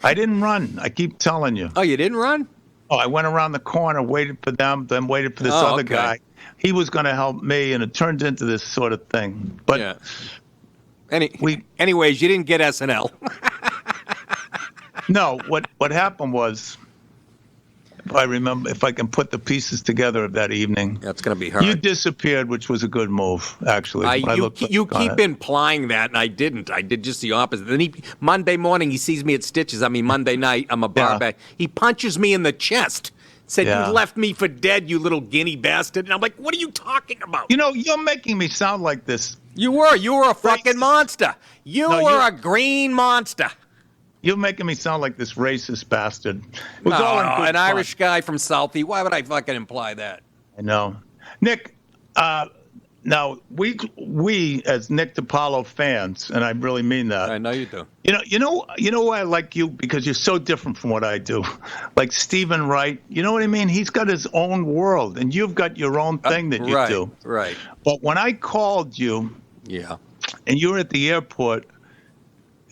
I didn't run. I keep telling you. Oh, you didn't run? Oh, I went around the corner, waited for them, then waited for this other guy. He was going to help me, and it turned into this sort of thing. But anyways, you didn't get SNL. No, what happened was, if I can put the pieces together of that evening. That's going to be hard. You disappeared, which was a good move, actually. You keep implying that, and I didn't. I did just the opposite. Then Monday morning, he sees me at Stitches. Monday night, I'm a bar back. He punches me in the chest. Said, you left me for dead, you little guinea bastard. And I'm like, what are you talking about? You're making me sound like this. You were a fucking monster. You were a green monster. You're making me sound like this racist bastard. It was an Irish guy from Southie. Why would I fucking imply that? I know. Nick, Now, we as Nick DiPaolo fans, and I really mean that. I know you do. You know why I like you? Because you're so different from what I do. Like Stephen Wright, you know what I mean? He's got his own world, and you've got your own thing that you do. Right. But when I called you, yeah, and you were at the airport,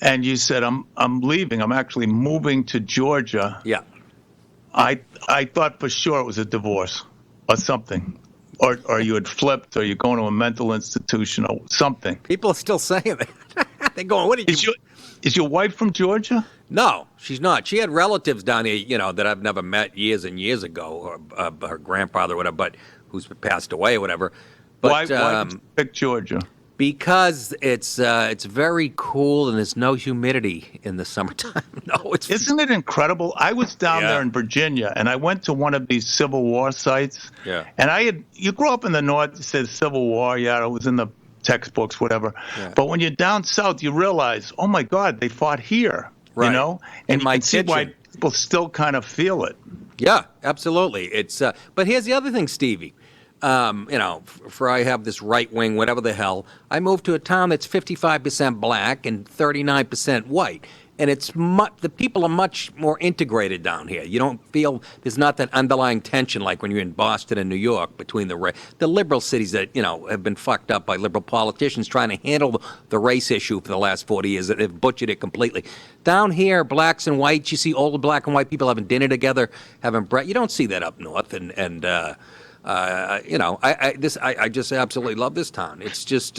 and you said, I'm leaving. I'm actually moving to Georgia. Yeah. I thought for sure it was a divorce or something. Or you had flipped, or you're going to a mental institution, or something. People are still saying that. They're going, what are you? Is your wife from Georgia? No, she's not. She had relatives down here, that I've never met years and years ago, or her grandfather, or whatever, but who's passed away, or whatever. But, why did you pick Georgia? Because it's very cool and there's no humidity in the summertime. No, Isn't it incredible? I was down there in Virginia, and I went to one of these Civil War sites. Yeah. And you grew up in the North, you said Civil War, yeah, it was in the textbooks, whatever. Yeah. But when you're down south, you realize, oh my God, they fought here. Right. And in you my can see why people still kind of feel it. Yeah, absolutely. It's but here's the other thing, Stevie. For I have this right wing, whatever the hell, I moved to a town that's 55% black and 39% white. And the people are much more integrated down here. You don't feel there's not that underlying tension like when you're in Boston and New York between the liberal cities that, have been fucked up by liberal politicians trying to handle the race issue for the last 40 years. That have butchered it completely. Down here, blacks and whites, you see older black and white people having dinner together, having bread. You don't see that up north. I just absolutely love this town. It's just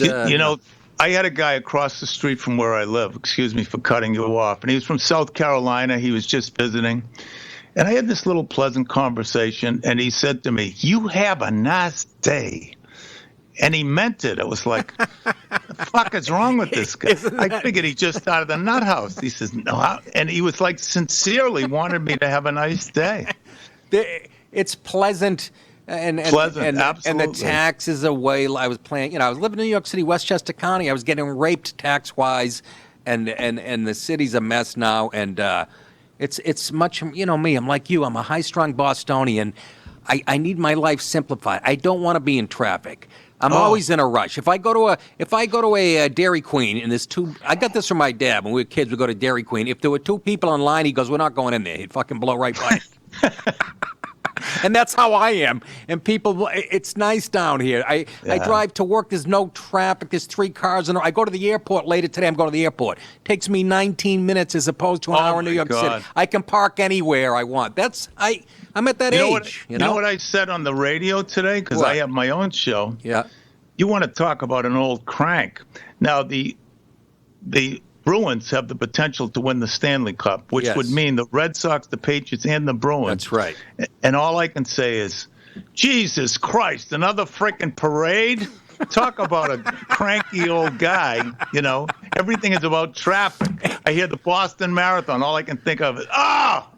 I had a guy across the street from where I live. Excuse me for cutting you off. And he was from South Carolina. He was just visiting. And I had this little pleasant conversation. And he said to me, "You have a nice day." And he meant it. It was like, the fuck is wrong with this guy? I figured he just out of the nut house. He says, no. And he was like sincerely wanted me to have a nice day. It's pleasant. Pleasant, absolutely. And the taxes away. I was playing. I was living in New York City, Westchester County. I was getting raped tax-wise, and the city's a mess now. And it's much. Me. I'm like you. I'm a high-strung Bostonian. I need my life simplified. I don't want to be in traffic. I'm always in a rush. If I go to a Dairy Queen and there's two, I got this from my dad when we were kids. We go to Dairy Queen. If there were two people in line, he goes, "We're not going in there." He'd fucking blow right by it. And that's how I am. And people, it's nice down here. I drive to work. There's no traffic. There's 3 cars. And I go to the airport later today. I'm going to the airport. It takes me 19 minutes as opposed to an hour in New York City. I can park anywhere I want. I'm at that age. You know what I said on the radio today? Because I have my own show. Yeah. You want to talk about an old crank. Now, the Bruins have the potential to win the Stanley Cup, which would mean the Red Sox, the Patriots, and the Bruins. That's right. And all I can say is, Jesus Christ, another freaking parade? Talk about a cranky old guy, Everything is about traffic. I hear the Boston Marathon. All I can think of is,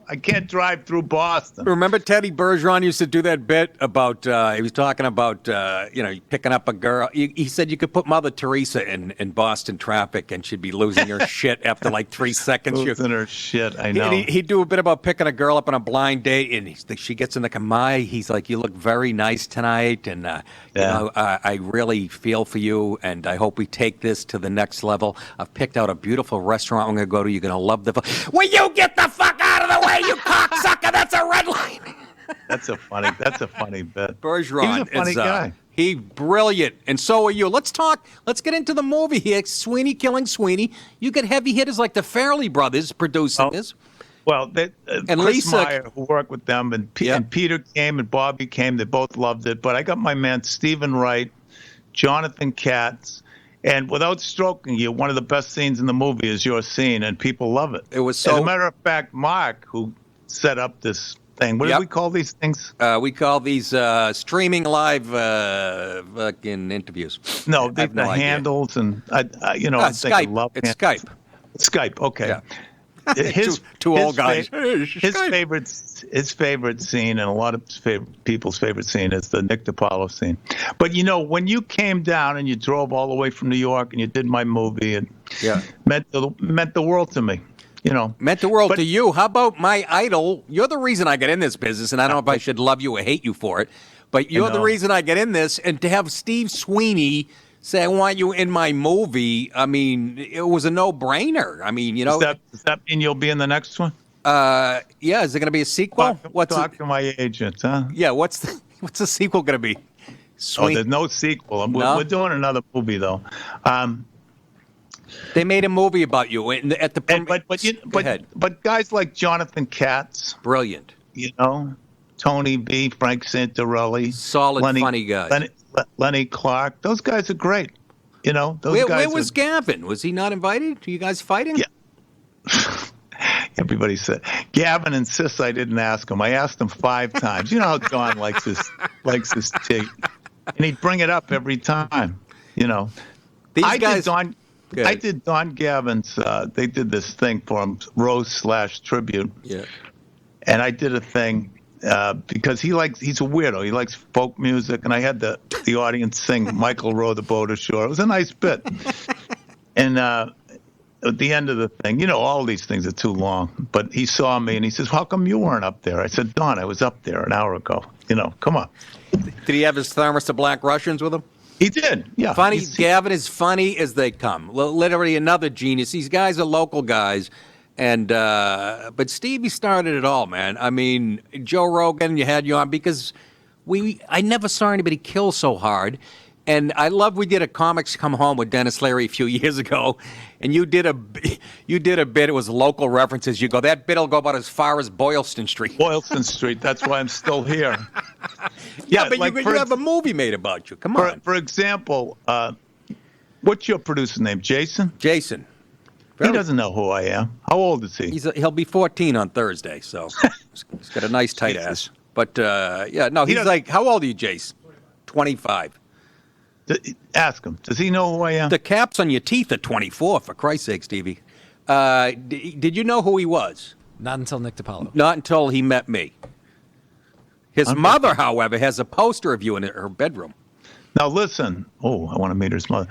I can't drive through Boston. Remember Teddy Bergeron used to do that bit about, he was talking about, picking up a girl. He said you could put Mother Teresa in Boston traffic and she'd be losing her shit after like 3 seconds. Losing her shit, I know. He'd do a bit about picking a girl up on a blind date and she gets in the Kamai. He's like, "You look very nice tonight. And, I really feel for you. And I hope we take this to the next level. I've picked out a beautiful restaurant I'm going to go to. You're going to love the Will you get the fuck out of the way, you cocksucker? That's a red line." That's a funny bit. Bergeron. He's a funny guy. He's brilliant, and so are you. Let's get into the movie here. Sweeney killing Sweeney. You get heavy hitters like the Farrelly brothers producing this. Well, and Chris Lisa Meyer, who worked with them, and Peter came and Bobby came. They both loved it. But I got my man Stephen Wright, Jonathan Katz, and without stroking you, one of the best scenes in the movie is your scene, and people love it. It was so. As a matter of fact, Mark, who set up this thing, what do we call these things? We call these streaming live fucking interviews. No, the handles and I Skype. Love it's handles. Skype. Skype. Okay. Yeah. His two old guys. His favorite scene, and a lot of people's favorite scene, is the Nick DiPaolo scene. But when you came down and you drove all the way from New York and you did my movie, it meant the world to me. Meant the world to you. How about my idol? You're the reason I got in this business, and I don't know if I should love you or hate you for it. But you're the know. reason I get in this, and to have Steve Sweeney say, "I want you in my movie," I mean, it was a no-brainer. I mean, you know. Does that mean you'll be in the next one? Yeah, is there going to be a sequel? Talk to my agent, huh? Yeah, what's the sequel going to be? Oh, there's no sequel. No? We're doing another movie though. They made a movie about you at the. But guys like Jonathan Katz, brilliant. You know, Tony B, Frank Santarelli, solid, funny guys. Lenny Clark, those guys are great. You know, those guys. Where was Gavin? Was he not invited? Are you guys fighting? Yeah. Everybody said Gavin insists I didn't ask him. I asked him 5 times. You know how John likes his tea, and he'd bring it up every time. You know, I did Don Gavin's. They did this thing for him, roast/tribute. Yeah, and I did a thing because he's a weirdo. He likes folk music, and I had the audience sing "Michael Row the Boat Ashore." It was a nice bit, and. At the end of the thing, you know, all these things are too long, but he saw me and he says, "How come you weren't up there?" I said, "Don, I was up there an hour ago. You know, come on." Did he have his thermos of Black Russians with him? He did, yeah. Funny, Gavin is funny as they come. Literally another genius. These guys are local guys. And but Stevie started it all, man. I mean, Joe Rogan, you had you on because I never saw anybody kill so hard. And I love we did a Comics Come Home with Dennis Leary a few years ago, and you did a bit. It was local references. You go, that bit'll go about as far as Boylston Street. Boylston Street. That's why I'm still here. Yeah, but like you have a movie made about you. Come on. For example, what's your producer's name? Jason. Jason. He doesn't know who I am. How old is he? He'll be 14 on Thursday, so he's got a nice tight ass. But yeah, no, he's like, how old are you, Jace? 25. Ask him. Does he know who I am? The caps on your teeth are 24, for Christ's sake, Stevie. Did you know who he was? Not until Nick DiPaolo. Not until he met me. His mother, however, has a poster of you in her bedroom. Now listen. Oh, I want to meet his mother.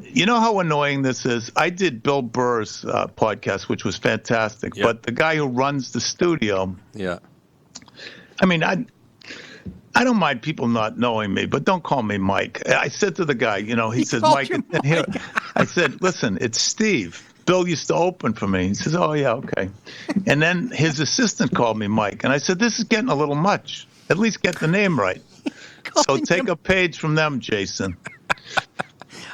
You know how annoying this is? I did Bill Burr's podcast, which was fantastic. Yep. But the guy who runs the studio. Yeah. I mean, I don't mind people not knowing me, but don't call me Mike. I said to the guy, you know, he says, Mike. Here. I said, listen, it's Steve. Bill used to open for me. He says, oh, yeah, okay. And then his assistant called me Mike. And I said, this is getting a little much. At least get the name right. So take a page from them, Jason.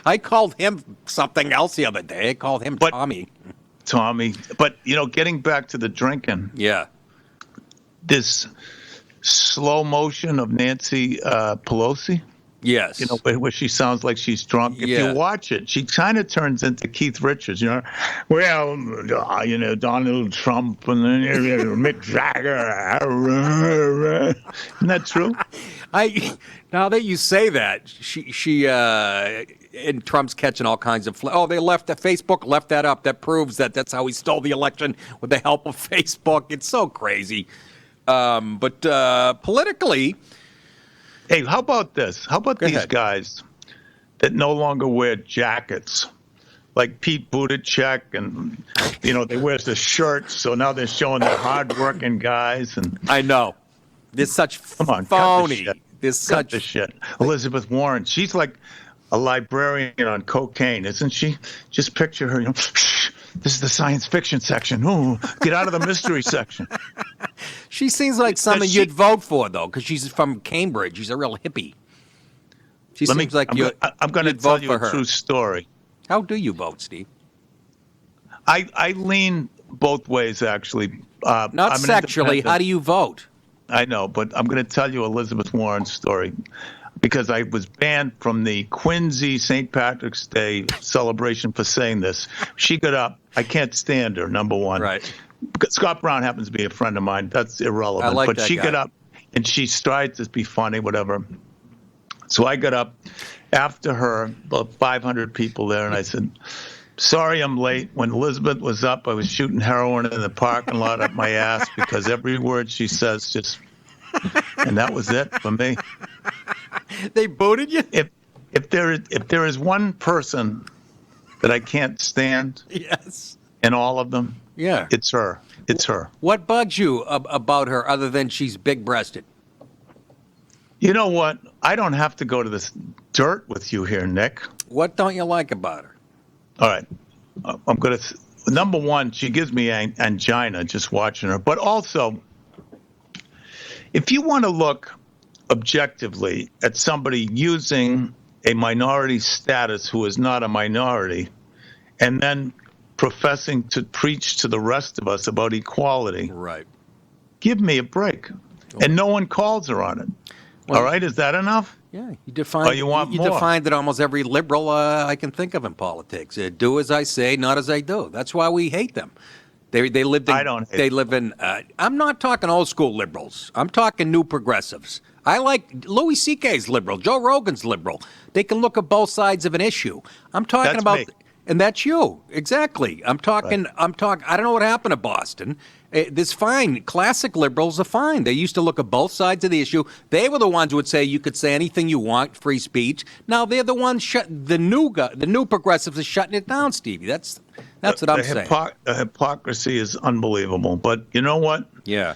I called him something else the other day. I called him Tommy. Tommy. But, you know, getting back to the drinking. Yeah. This slow motion of Nancy Pelosi. Yes. You know, where she sounds like she's drunk. If you watch it, she kind of turns into Keith Richards, you know. Well, you know, Donald Trump and then Mick Jagger. Isn't that true? Now that you say that, she and Trump's catching all kinds of Facebook left that up. That proves that's how he stole the election with the help of Facebook. It's so crazy. But politically, hey, how about this? How about these guys that no longer wear jackets, like Pete Buttigieg, and you know they wear the shirts, so now they're showing they're hardworking guys. And I know there's such phony. Cut the shit. Elizabeth Warren, she's like a librarian on cocaine, isn't she? Just picture her, you know. This is the science fiction section. Ooh, get out of the mystery section. She seems like someone you'd vote for, though, because she's from Cambridge. She's a real hippie. She seems like I'm going to tell you a true story. How do you vote, Steve? I lean both ways, actually. Not sexually. How do you vote? I know, but I'm going to tell you Elizabeth Warren's story. Because I was banned from the Quincy St. Patrick's Day celebration for saying this. She got up. I can't stand her, number one. Right. Scott Brown happens to be a friend of mine. That's irrelevant. I like but that she guy. got up, and she tried to be funny, whatever. So I got up after her, about 500 people there, and I said, sorry I'm late. When Elizabeth was up, I was shooting heroin in the parking lot up my ass because every word she says just... And that was it for me. They booted you? If there is one person that I can't stand, yes, in all of them, it's her. It's her. What bugs you about her other than she's big-breasted? You know what? I don't have to go to this dirt with you here, Nick. What don't you like about her? All right. I'm going to. Number one, she gives me angina just watching her. But also, if you want to look objectively at somebody using a minority status who is not a minority and then professing to preach to the rest of us about equality, right? Give me a break. And no one calls her on it. Well, all right, is that enough? Yeah, you defined. Oh, you want more? Defined that almost every liberal I can think of in politics. Do as I say, not as I do. That's why we hate them. They lived in. I don't. They live in. I'm not talking old school liberals. I'm talking new progressives. I like Louis C.K.'s liberal. Joe Rogan's liberal. They can look at both sides of an issue. I'm talking That's about. me. And that's you. Exactly. I'm talking. Right. I'm talking. I don't know what happened to Boston. This fine. Classic liberals are fine. They used to look at both sides of the issue. They were the ones who would say you could say anything you want, free speech. Now they're the ones the new progressives are shutting it down, Stevie. That's what I'm saying. The hypocrisy is unbelievable. But you know what? Yeah.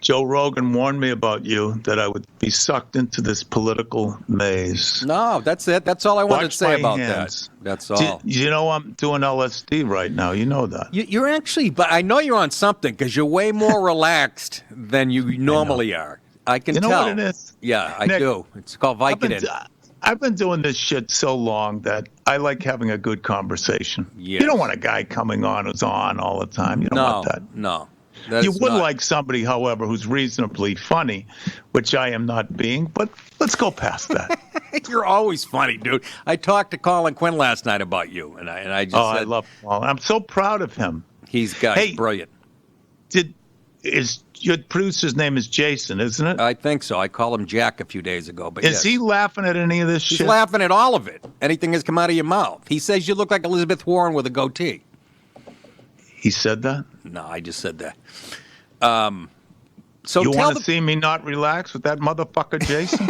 Joe Rogan warned me about you, that I would be sucked into this political maze. No, that's it. That's all I wanted to say about hands. That. That's all. You know I'm doing LSD right now. You know that. You're actually, but I know you're on something because you're way more relaxed than you normally are. I can tell. You know what it is? Yeah, Nick, I do. It's called Vicodin. I've been doing this shit so long that I like having a good conversation. Yes. You don't want a guy coming on who's on all the time. You don't want that. No. You would like somebody, however, who's reasonably funny, which I am not being, but let's go past that. You're always funny, dude. I talked to Colin Quinn last night about you, and I just said, I love Colin. I'm so proud of him. He's brilliant. Your producer's name is Jason, isn't it? I think so. I called him Jack a few days ago. But is he laughing at any of this shit? He's laughing at all of it. Anything that's come out of your mouth. He says you look like Elizabeth Warren with a goatee. He said that? No, I just said that. So you want to see me not relax with that motherfucker, Jason?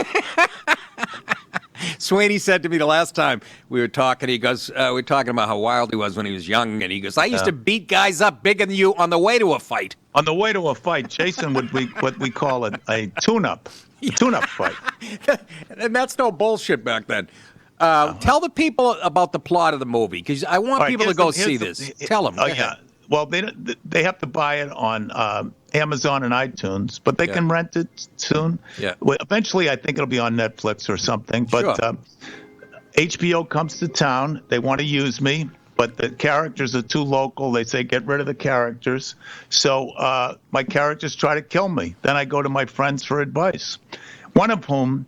Sweeney said to me the last time we were talking, he goes, we were talking about how wild he was when he was young, and he goes, I used to beat guys up bigger than you on the way to a fight. On the way to a fight, Jason would be what we call a tune-up fight. And that's no bullshit back then. Tell the people about the plot of the movie, because I want people to go see this. Tell them. Oh, yeah. Well, they have to buy it on Amazon and iTunes, but they can rent it soon. Yeah. Well, eventually, I think it'll be on Netflix or something. But HBO comes to town. They want to use me, but the characters are too local. They say, get rid of the characters. So my characters try to kill me. Then I go to my friends for advice. One of whom,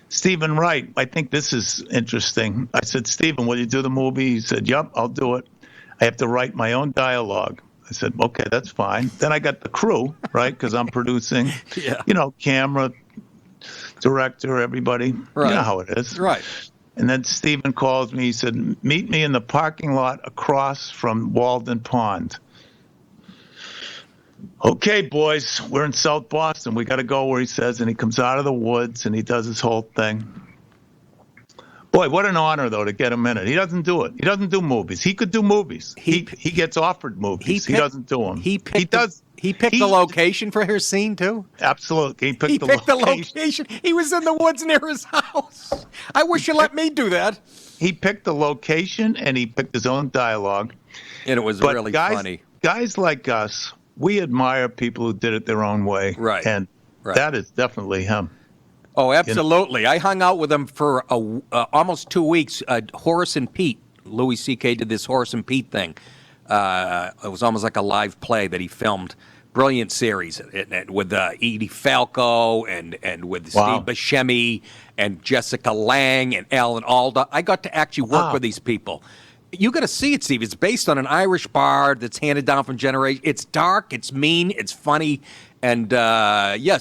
Stephen Wright, I think this is interesting. I said, Stephen, will you do the movie? He said, yep, I'll do it. I have to write my own dialogue. I said, okay, that's fine. Then I got the crew, right, because I'm producing, camera, director, everybody. Right. You know how it is. Right. And then Stephen calls me. He said, meet me in the parking lot across from Walden Pond. Okay, boys, we're in South Boston. We got to go where he says, and he comes out of the woods, and he does his whole thing. Boy, what an honor, though, to get him in it. He doesn't do it. He doesn't do movies. He could do movies. He gets offered movies. He doesn't do them. He picked the location for her scene, too? Absolutely. He picked the location. He was in the woods near his house. I wish you let me do that. He picked the location, and he picked his own dialogue. And it was really funny. Guys like us, we admire people who did it their own way. Right. And that is definitely him. Oh, absolutely. I hung out with him for almost 2 weeks. Horace and Pete. Louis C.K. did this Horace and Pete thing. It was almost like a live play that he filmed. Brilliant series with Edie Falco and with Steve Buscemi and Jessica Lange and Alan Alda. I got to actually work with these people. You got to see it, Steve. It's based on an Irish bard that's handed down from generation. It's dark, it's mean, it's funny. And,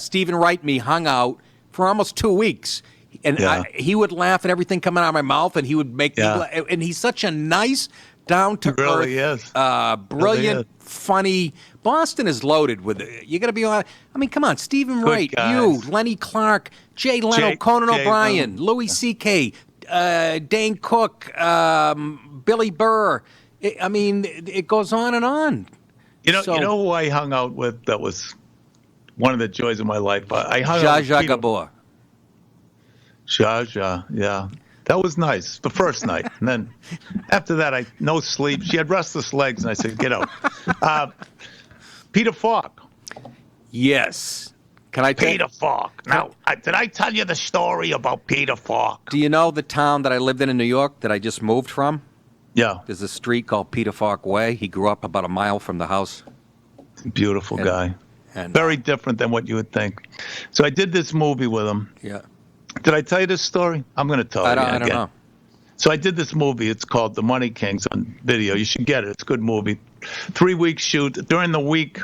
Stephen Wright and me hung out for almost 2 weeks. And he would laugh at everything coming out of my mouth, and he would make me laugh. And he's such a nice, down-to-earth, brilliant, funny. Boston is loaded with it. You got to be on. I mean, come on. Stephen Wright, you, Lenny Clark, Jay Leno, Conan O'Brien, Louis C.K., Dane Cook, Billy Burr. It goes on and on. You know who I hung out with that was one of the joys of my life? I hung out with Gabor. Zsa Zsa, yeah. That was nice, the first night. And then after that, no sleep. She had restless legs, and I said, get out. Peter Falk. Yes. Can I Peter Falk. Now, did I tell you the story about Peter Falk? Do you know the town that I lived in New York that I just moved from? Yeah. There's a street called Peter Falk Way. He grew up about a mile from the house. Beautiful guy. And very different than what you would think. So I did this movie with him. Yeah. Did I tell you this story? I'm going to tell you again. I don't know. So I did this movie. It's called The Money Kings on video. You should get it. It's a good movie. 3-week shoot. During the week,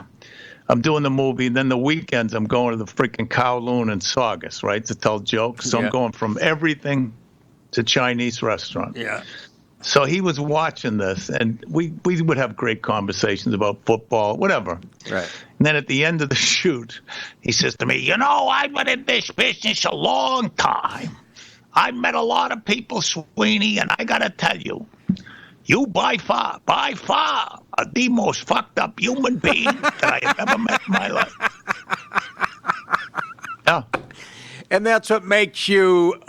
I'm doing the movie. And then the weekends, I'm going to the freaking Kowloon and Saugus, right, to tell jokes. So I'm going from everything to Chinese restaurant. Yeah. So he was watching this, and we would have great conversations about football, whatever. Right. And then at the end of the shoot, he says to me, you know, I've been in this business a long time. I've met a lot of people, Sweeney, and I got to tell you, you by far are the most fucked up human being that I have ever met in my life. Yeah. And that's what makes you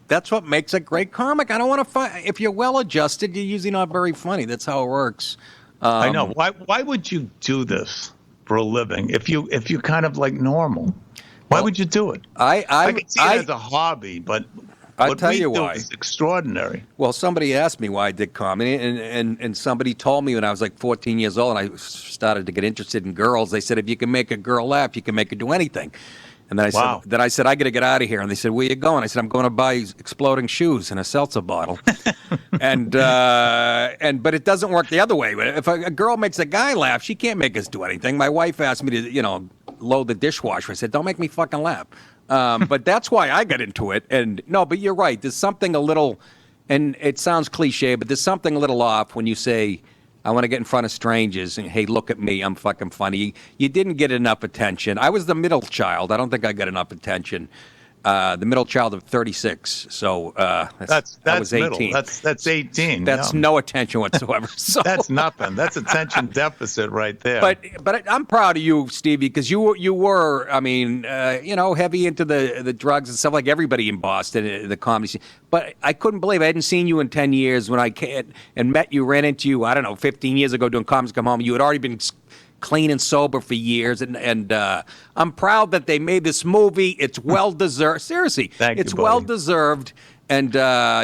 that's what makes a great comic. I don't want to find if you're well adjusted, you're usually not very funny. That's how it works. I know. Why would you do this for a living if you kind of like normal? Why would you do it? I can see it as a hobby, but I'll tell you why. It's extraordinary. Well, somebody asked me why I did comedy, and somebody told me when I was like 14 years old and I started to get interested in girls. They said if you can make a girl laugh, you can make her do anything. And then I said, I got to get out of here. And they said, where you going? I said, I'm going to buy exploding shoes and a seltzer bottle. But it doesn't work the other way. If a girl makes a guy laugh, she can't make us do anything. My wife asked me to, load the dishwasher. I said, don't make me fucking laugh. But that's why I got into it. And no, but you're right. There's something a little, and it sounds cliche, but there's something a little off when you say, I want to get in front of strangers and, hey, look at me, I'm fucking funny. You didn't get enough attention. I was the middle child. I don't think I got enough attention. The middle child of 36. So I was 18. Middle. That's 18. That's no attention whatsoever. So that's nothing. That's attention deficit right there. But I'm proud of you, Stevie, because you were, I mean, heavy into the drugs and stuff like everybody in Boston, the comedy scene. But I couldn't believe I hadn't seen you in 10 years when I came and met you, ran into you, I don't know, 15 years ago doing Comics Come Home. You had already been clean and sober for years, and I'm proud that they made this movie. It's well deserved. Seriously, it's well deserved, and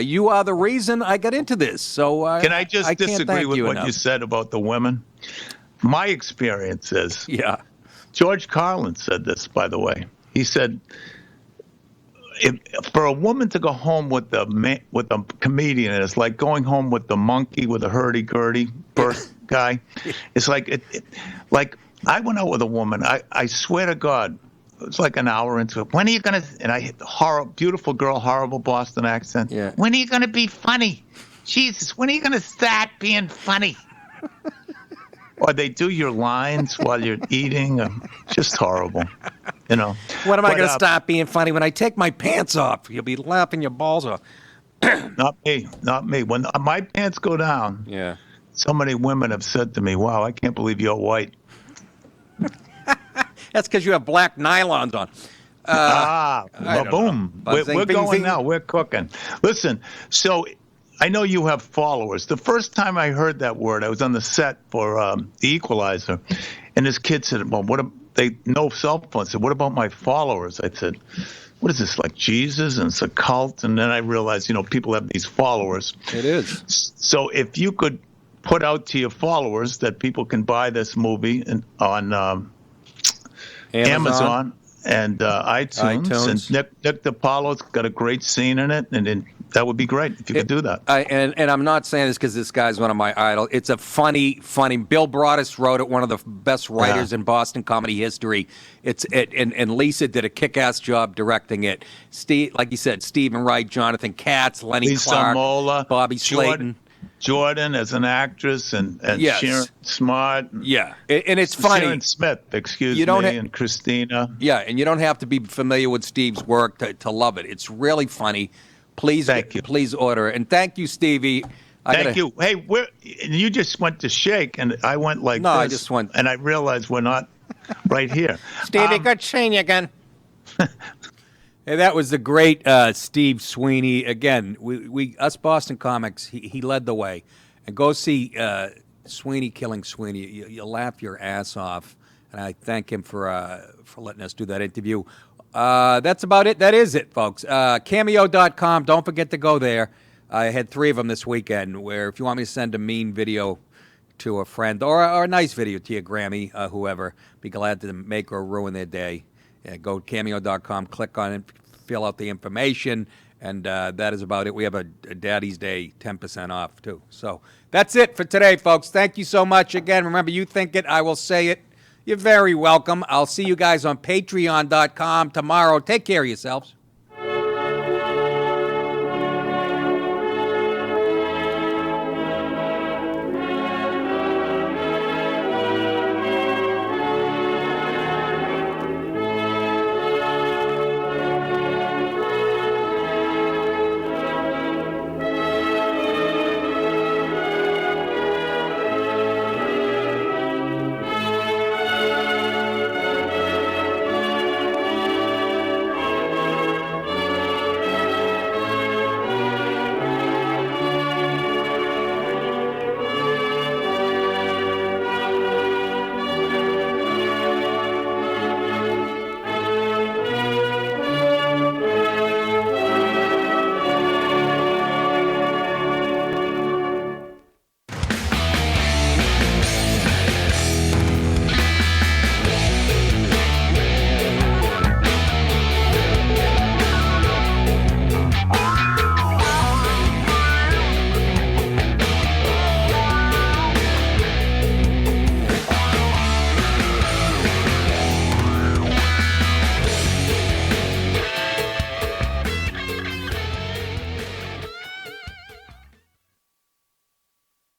you are the reason I got into this. So can I just disagree with what you said about the women? My experience is, George Carlin said this, by the way. He said, for a woman to go home with a comedian, it's like going home with the monkey with a hurdy-gurdy birth guy. It's like like I went out with a woman. I swear to God, it was like an hour into it. When are you gonna? And I hit beautiful girl, horrible Boston accent. Yeah. When are you gonna be funny? Jesus, when are you gonna start being funny? Or they do your lines while you're eating. Just horrible. When am I going to stop being funny? When I take my pants off, you'll be laughing your balls off. Not me. When my pants go down, so many women have said to me, wow, I can't believe you're white. That's because you have black nylons on. Boom. We're going now. We're cooking. Listen, so I know you have followers. The first time I heard that word, I was on the set for The Equalizer, and this kid said, well, no cell phone. I said, what about my followers? I said, what is this, like Jesus? And it's a cult? And then I realized, people have these followers. It is. So if you could put out to your followers that people can buy this movie on Amazon and iTunes. And Nick DiPaolo's got a great scene in it, and that would be great if you could do that. And I'm not saying this because this guy's one of my idols. It's a funny. Bill Broadus wrote it, one of the best writers in Boston comedy history. And Lisa did a kick-ass job directing it. Steve, like you said, Stephen Wright, Jonathan Katz, Lenny Lisa Clark, Mola, Bobby Slayton. Jordan as an actress and Sharon Smart. And it's funny. Sharon Smith, and Christina. Yeah, and you don't have to be familiar with Steve's work to love it. It's really funny. Please order it. And thank you, Stevie. Thank you. Hey, you just went to shake, and I went like this. No, I just went. And I realized we're not right here. Stevie, good seeing you again. Hey, that was the great Steve Sweeney. Again, we us Boston comics, he led the way. And go see Sweeney killing Sweeney. You'll laugh your ass off. And I thank him for letting us do that interview. That's about it. That is it, folks. Cameo.com. Don't forget to go there. I had 3 of them this weekend, where if you want me to send a mean video to a friend or a nice video to your Grammy, whoever, be glad to make or ruin their day. Go to Cameo.com, click on it, fill out the information, and that is about it. We have a Daddy's Day 10% off, too. So that's it for today, folks. Thank you so much. Again, remember, you think it, I will say it. You're very welcome. I'll see you guys on Patreon.com tomorrow. Take care of yourselves.